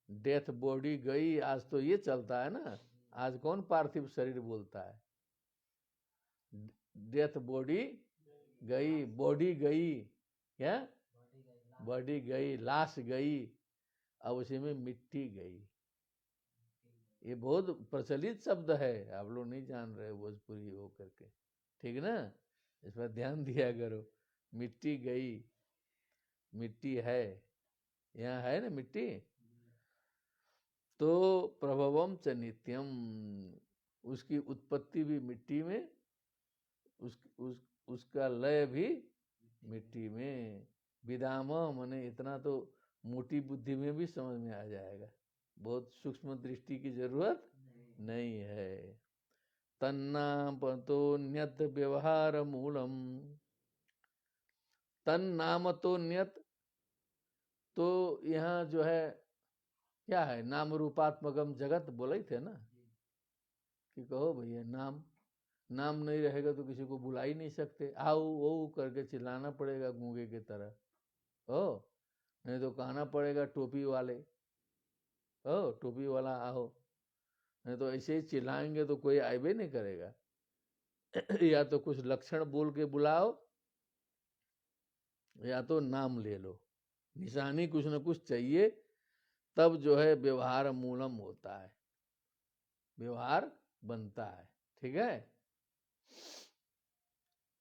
डेथ बॉडी गई। आज तो ये चलता है ना, आज कौन पार्थिव शरीर बोलता है? डेथ बॉडी गई, बॉडी गई, क्या बॉडी गई, लाश गई, अब उसी में मिट्टी गई। ये बहुत प्रचलित शब्द है, आप लोग नहीं जान रहे भोजपुरी हो करके, ठीक ना, इस पर ध्यान दिया करो। मिट्टी गई, मिट्टी है, यहाँ है ना मिट्टी। तो प्रभवम च नित्यम, उसकी उत्पत्ति भी मिट्टी में, उसका लय भी मिट्टी में। विदाम माने इतना तो मोटी बुद्धि में भी समझ में आ जाएगा, बहुत सूक्ष्म दृष्टि की जरूरत नहीं है। तन्नामतो न्यत व्यवहार मूलम, तन्नाम तो न्यत, तो यहाँ जो है क्या है, नाम रूपात्मकम जगत बोले थे ना कि कहो भैया नाम, नाम नहीं रहेगा तो किसी को बुला ही नहीं सकते। आओ ओ करके चिल्लाना पड़ेगा गूंगे की तरह, हो नहीं तो कहना पड़ेगा टोपी वाले, हो टोपी वाला आओ, नहीं तो ऐसे ही चिल्लाएंगे तो कोई आएबे नहीं करेगा। या तो कुछ लक्षण बोल के बुलाओ, या तो नाम ले लो, निशानी कुछ न कुछ चाहिए, तब जो है व्यवहार मूलम होता है, व्यवहार बनता है। ठीक है,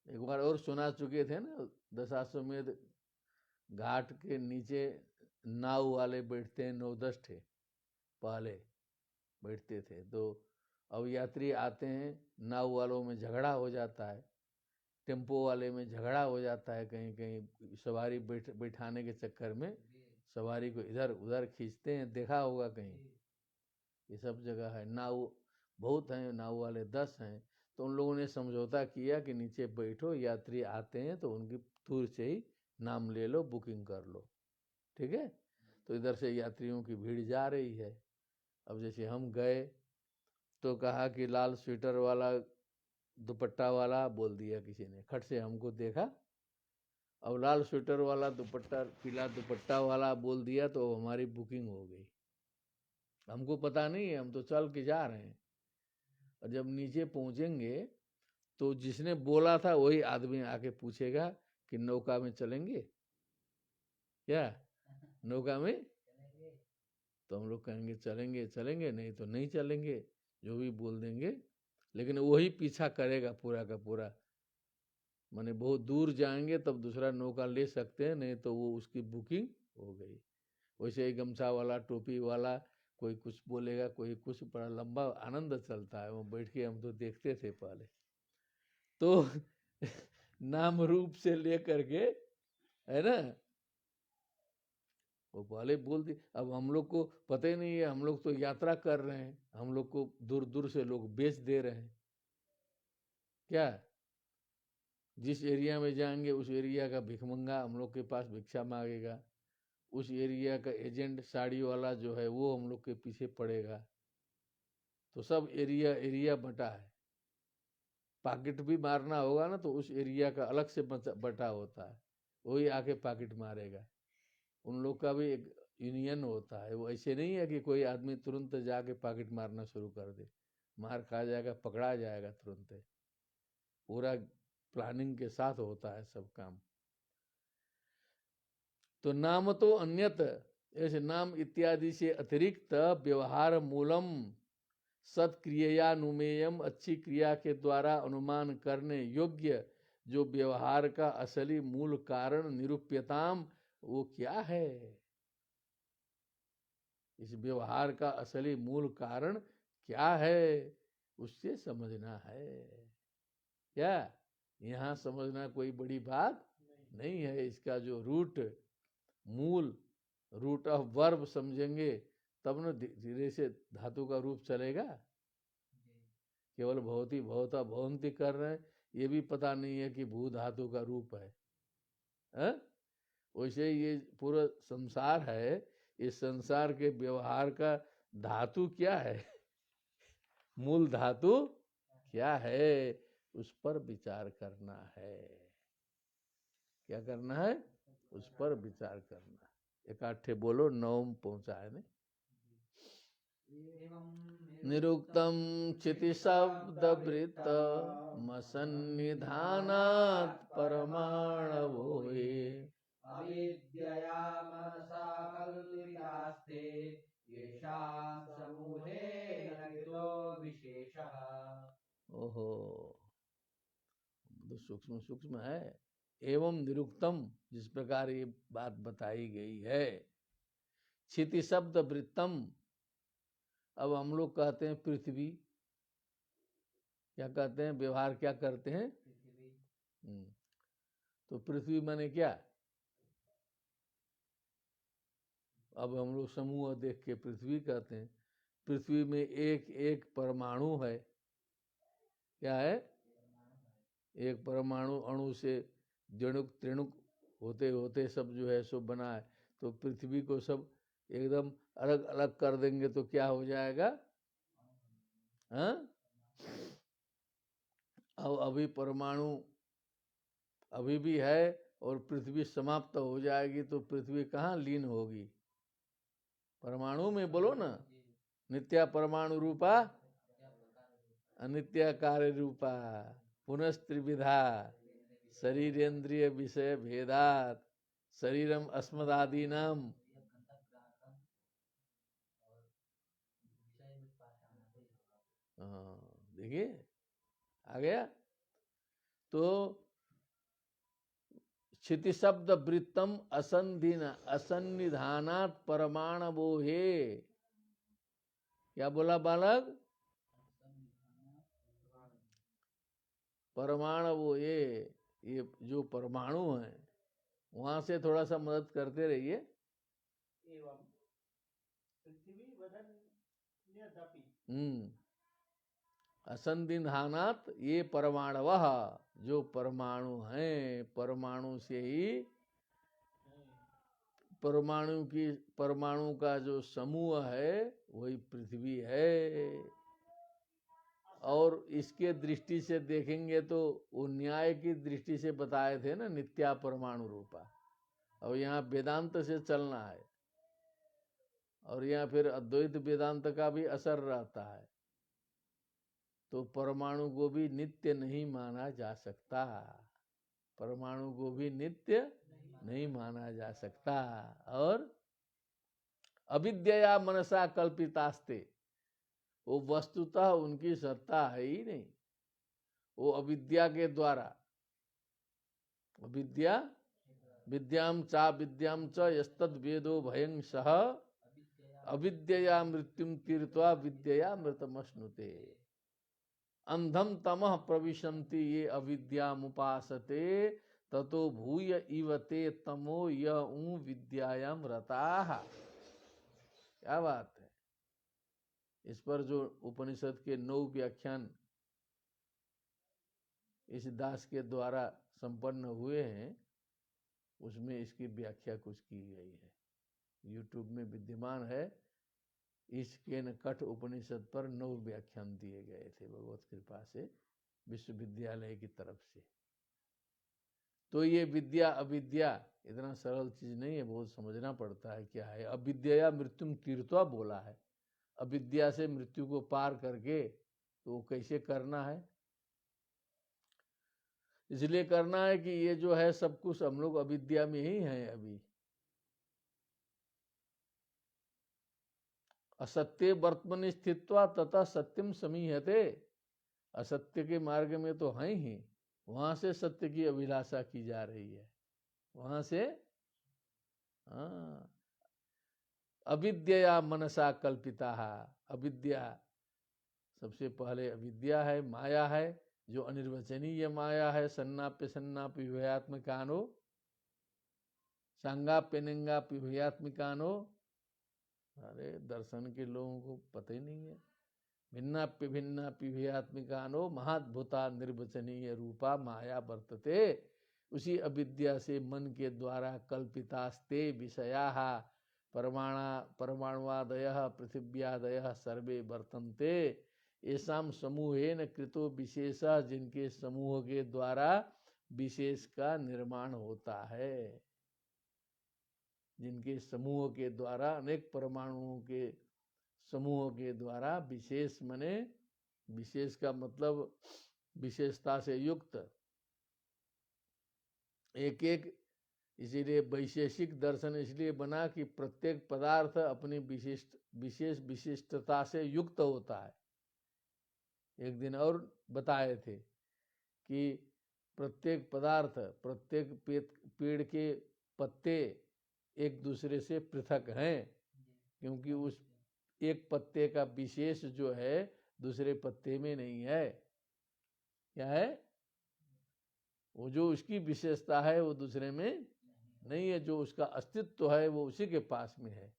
एक बार और सुना चुके थे ना, दशाश्वमेध घाट के नीचे नाव वाले बैठते हैं, 9-10 ठे पहले बैठते थे। तो अब यात्री आते हैं, नाव वालों में झगड़ा हो जाता है, टेम्पो वाले में झगड़ा हो जाता है, कहीं कहीं सवारी बैठाने के चक्कर में सवारी को इधर उधर खींचते हैं, देखा होगा कहीं, ये सब जगह है। नाव बहुत हैं, नाव वाले 10 हैं, तो उन लोगों ने समझौता किया कि नीचे बैठो, यात्री आते हैं तो उनकी दूर से ही नाम ले लो, बुकिंग कर लो, ठीक है। तो इधर से यात्रियों की भीड़ जा रही है। अब जैसे हम गए तो कहा कि लाल स्वेटर वाला, दुपट्टा वाला बोल दिया किसी ने, खट से हमको देखा, अब लाल स्वेटर वाला दुपट्टा, पीला दुपट्टा वाला बोल दिया तो हमारी बुकिंग हो गई। हमको पता नहीं है, हम तो चल के जा रहे हैं, और जब नीचे पहुंचेंगे तो जिसने बोला था वही आदमी आके पूछेगा कि नौका में चलेंगे क्या, नौका में, चलेंगे। तो हम लोग कहेंगे चलेंगे चलेंगे, नहीं तो नहीं चलेंगे, जो भी बोल देंगे। लेकिन वही पीछा करेगा पूरा का पूरा। माने बहुत दूर जाएंगे तब दूसरा नौका ले सकते हैं, नहीं तो वो उसकी बुकिंग हो गई। वैसे ही गमछा वाला, टोपी वाला, कोई कुछ बोलेगा, कोई कुछ, बड़ा लंबा आनंद चलता है वो बैठ के, हम तो देखते थे पहले। तो नाम रूप से लेकर के, है ना, वो पहले बोल दी। अब हम लोग को पता ही नहीं है, हम लोग तो यात्रा कर रहे हैं, हम लोग को दूर दूर से लोग बेच दे रहे हैं। क्या, जिस एरिया में जाएंगे उस एरिया का भिखमंगा हम लोग के पास भिक्षा मांगेगा, उस एरिया का एजेंट साड़ी वाला जो है वो हम लोग के पीछे पड़ेगा। तो सब एरिया एरिया बटा है। पॉकेट भी मारना होगा ना तो उस एरिया का अलग से बटा होता है, वही आके पॉकेट मारेगा। उन लोग का भी एक यूनियन होता है। वो ऐसे नहीं है कि कोई आदमी तुरंत जाके पॉकेट मारना शुरू कर दे, मार खा जाएगा, पकड़ा जाएगा तुरंत। पूरा प्लानिंग के साथ होता है सब काम। तो नाम तो अन्यत, ऐसे नाम इत्यादि से अतिरिक्त व्यवहार मूलम सत्क्रियानुमेयम, अच्छी क्रिया के द्वारा अनुमान करने योग्य जो व्यवहार का असली मूल कारण निरूप्यताम, वो क्या है? इस व्यवहार का असली मूल कारण क्या है, उससे समझना है। क्या यहाँ समझना कोई बड़ी बात नहीं है। इसका जो रूट, मूल, रूट ऑफ वर्ब समझेंगे तब न धीरे से धातु का रूप चलेगा। केवल भवती भवता भवंती कर रहे हैं, ये भी पता नहीं है कि भू धातु का रूप है। वैसे ये पूरा संसार है, इस संसार के व्यवहार का धातु क्या है, मूल धातु क्या है, उस पर विचार करना है। क्या करना है? उस पर विचार करना। इकट्ठे बोलो, नौम पहुंचा है। निरुक्तम चिति शब्द वृत्त मसन्निधानात् परमाणवो ये। अविद्यया मनसा कल्पितास्ते येषां समूहेन कृतो विशेषः। ओहो, तो सूक्ष्म सूक्ष्म है। एवं निरुक्तम, जिस प्रकार ये बात बताई गई है। क्षिति शब्द वृत्तम, अब हम लोग कहते हैं पृथ्वी, क्या कहते हैं, व्यवहार क्या करते हैं? तो पृथ्वी माने क्या? अब हम लोग समूह देख के पृथ्वी कहते हैं। पृथ्वी में एक एक परमाणु है। क्या है? एक परमाणु, अणु से जणुक त्रिणुक होते होते सब जो है सो बना है। तो पृथ्वी को सब एकदम अलग अलग कर देंगे तो क्या हो जाएगा? हाँ, अब अभी परमाणु अभी भी है और पृथ्वी समाप्त हो जाएगी तो पृथ्वी कहाँ लीन होगी? परमाणु में, बोलो ना। नित्या परमाणु रूपा अनित्य कार्य रूपा पुनस्त्रिविधा शरीरेंद्रिय विषय भेदात शरीरम अस्मदादीनाम। देखिए आ गया। तो क्षिति शब्द वृत्तम असन्निधानात् परमाणवो हे। क्या बोला बालक? परमाणु, ये जो परमाणु है वहां से थोड़ा सा मदद करते रहिए। एवं पृथ्वी वदन असंदिधानात, ये परमाणवः, जो परमाणु हैं, परमाणु से ही, परमाणु का जो समूह है वही पृथ्वी है। और इसके दृष्टि से देखेंगे तो वो न्याय की दृष्टि से बताए थे ना, नित्या परमाणु रूपा। और यहाँ वेदांत से चलना है, और यहाँ फिर अद्वैत वेदांत का भी असर रहता है। तो परमाणु को भी नित्य नहीं माना जा सकता, परमाणु को भी नित्य नहीं माना जा सकता। और अविद्या मनसा कल्पितास्ते, वो वस्तुतः उनकी सत्ता है ही नहीं, वो अविद्या के द्वारा, अविद्या विद्याम चा विद्याम च यस्तद वेदो भयं सह अविद्यया मृत्युम तीर्त्वा विद्यया मृतमश्नुते, अंधम तमः प्रविशन्ति ये अविद्यामुपासते ततो भूय इवते तमो य विद्यायाम रताः। क्या बात है। इस पर जो उपनिषद के 9 व्याख्यान इस दास के द्वारा संपन्न हुए हैं, उसमें इसकी व्याख्या कुछ की गई है, YouTube में विद्यमान है। इस केन कठ उपनिषद पर 9 व्याख्यान दिए गए थे भगवत कृपा से, विश्वविद्यालय की तरफ से। तो ये विद्या अविद्या इतना सरल चीज नहीं है, बहुत समझना पड़ता है क्या है। अविद्या मृत्युम तीर्थवा बोला है, अविद्या से मृत्यु को पार करके तो वो कैसे करना है, इसलिए करना है कि ये जो है सब कुछ हम लोग अविद्या में ही हैं अभी। असत्य वर्तमनि स्थित्वा तथा सत्यम समीहते, असत्य के मार्ग में तो हैं ही, वहां से सत्य की अभिलाषा की जा रही है, वहां से। हाँ, अविद्या मनसा कल्पिता, अविद्या सबसे पहले अविद्या है, माया है, जो अनिर्वचनीय माया है। सन्नाप्य सन्नाप्य विभयात्मिकानो, सांगाप्य निंगाप्य विभयात्मिकानो। अरे दर्शन के लोगों को पता ही नहीं है। भिन्नाप्य भिन्नाप्य विभयात्मिकानो महाद्भुता निर्वचनीय रूपा माया वर्तते, उसी अविद्या से मन के द्वारा कल्पितास्ते विषयाः परमाणुवादयः पृथिव्यादयः सर्वे वर्तन्ते, येषां समूहेन कृतो विशेषः, जिनके समूह के द्वारा विशेष का निर्माण होता है, जिनके समूह के द्वारा, अनेक परमाणुओं के समूह के द्वारा विशेष, मने विशेष का मतलब विशेषता से युक्त, एक एक। इसीलिए वैशेषिक दर्शन इसलिए बना कि प्रत्येक पदार्थ अपनी विशेष विशिष्टता से युक्त होता है। एक दिन और बताए थे कि प्रत्येक पदार्थ, प्रत्येक पेड़ के पत्ते एक दूसरे से पृथक हैं, क्योंकि उस एक पत्ते का विशेष जो है दूसरे पत्ते में नहीं है। क्या है? वो जो उसकी विशेषता है वो दूसरे में नहीं है, जो उसका अस्तित्व है वो उसी के पास में है।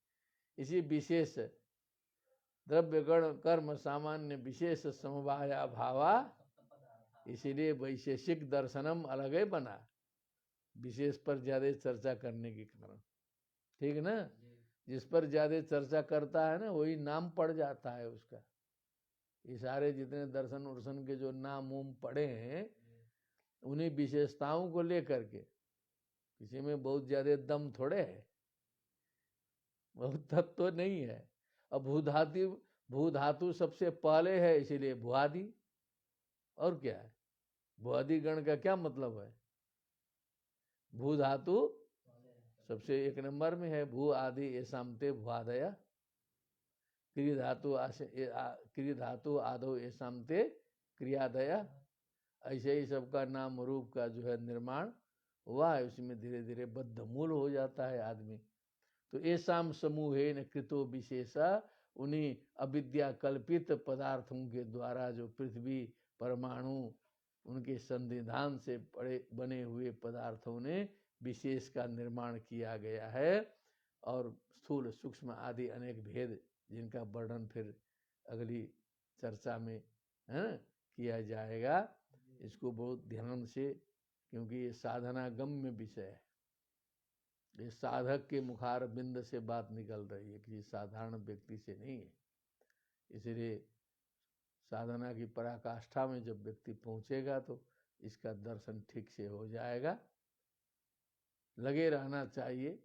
इसी विशेष द्रव्य गण कर्म सामान्य विशेष समवाया भावा, इसीलिए वैशेषिक दर्शनम अलग ही बना, विशेष पर ज्यादा चर्चा करने के कारण। ठीक ना, जिस पर ज्यादा चर्चा करता है ना वही नाम पड़ जाता है उसका। ये सारे जितने दर्शन उर्शन के जो नाम उम पड़े हैं, उन्हीं विशेषताओं को लेकर के, किसी में बहुत ज्यादा दम थोड़े है, बहुत तत्व तो नहीं है। अब भू धातु सबसे पहले है, इसीलिए भुआदि। और क्या है? भुआदि गण का क्या मतलब है? भू धातु सबसे 1 नंबर में है। भू आदि ये सामते भुआदया, क्रिय धातु आदो ये सामते क्रियादया। ऐसे ही सबका नाम रूप का जो है निर्माण हुआ है, उसमें धीरे धीरे बद्ध मूल हो जाता है आदमी। तो ऐसाम समूहे न कृतो विशेषा, उन्हीं अविद्या कल्पित पदार्थों के द्वारा जो पृथ्वी परमाणु उनके संविधान से बने हुए पदार्थों ने विशेष का निर्माण किया गया है। और स्थूल सूक्ष्म आदि अनेक भेद, जिनका वर्णन फिर अगली चर्चा में किया जाएगा। इसको बहुत ध्यान से, क्योंकि ये साधना गम्य विषय है, ये साधक के मुखार बिंद से बात निकल रही है, किसी साधारण व्यक्ति से नहीं है। इसलिए साधना की पराकाष्ठा में जब व्यक्ति पहुंचेगा तो इसका दर्शन ठीक से हो जाएगा। लगे रहना चाहिए,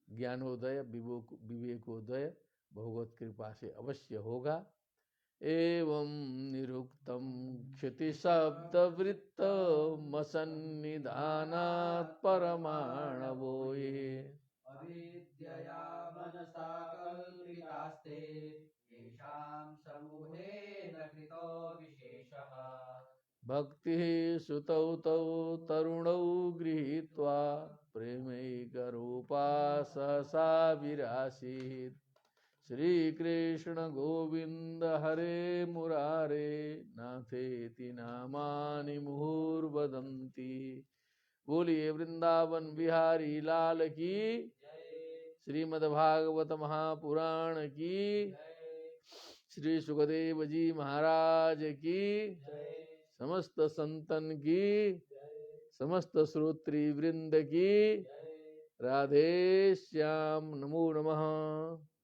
ज्ञानोदय विवेकोदय भगवत कृपा से अवश्य होगा। एवं निरुक्तम क्षिति शब्द वृत्त मसन्निधानात् परमाणवो ये अविद्यया मनसा कल्पितास्ते येषां समूहेन कृतो विशेषः भक्ति सुतौ तौ तरुणौ गृहीत्वा प्रेमैकरूपा सहसा विरासीत् श्रीकृष्ण गोविंद हरे मुरारे नाथेति नामानि मुहुर्वदन्ति। बोलिए वृंदावन बिहारी लाल की, श्रीमद्भागवत महापुराण की, श्री सुखदेव जी महाराज की, समस्त संतन की, समस्त श्रोत्री वृंद की। राधे श्याम। नमो नमः।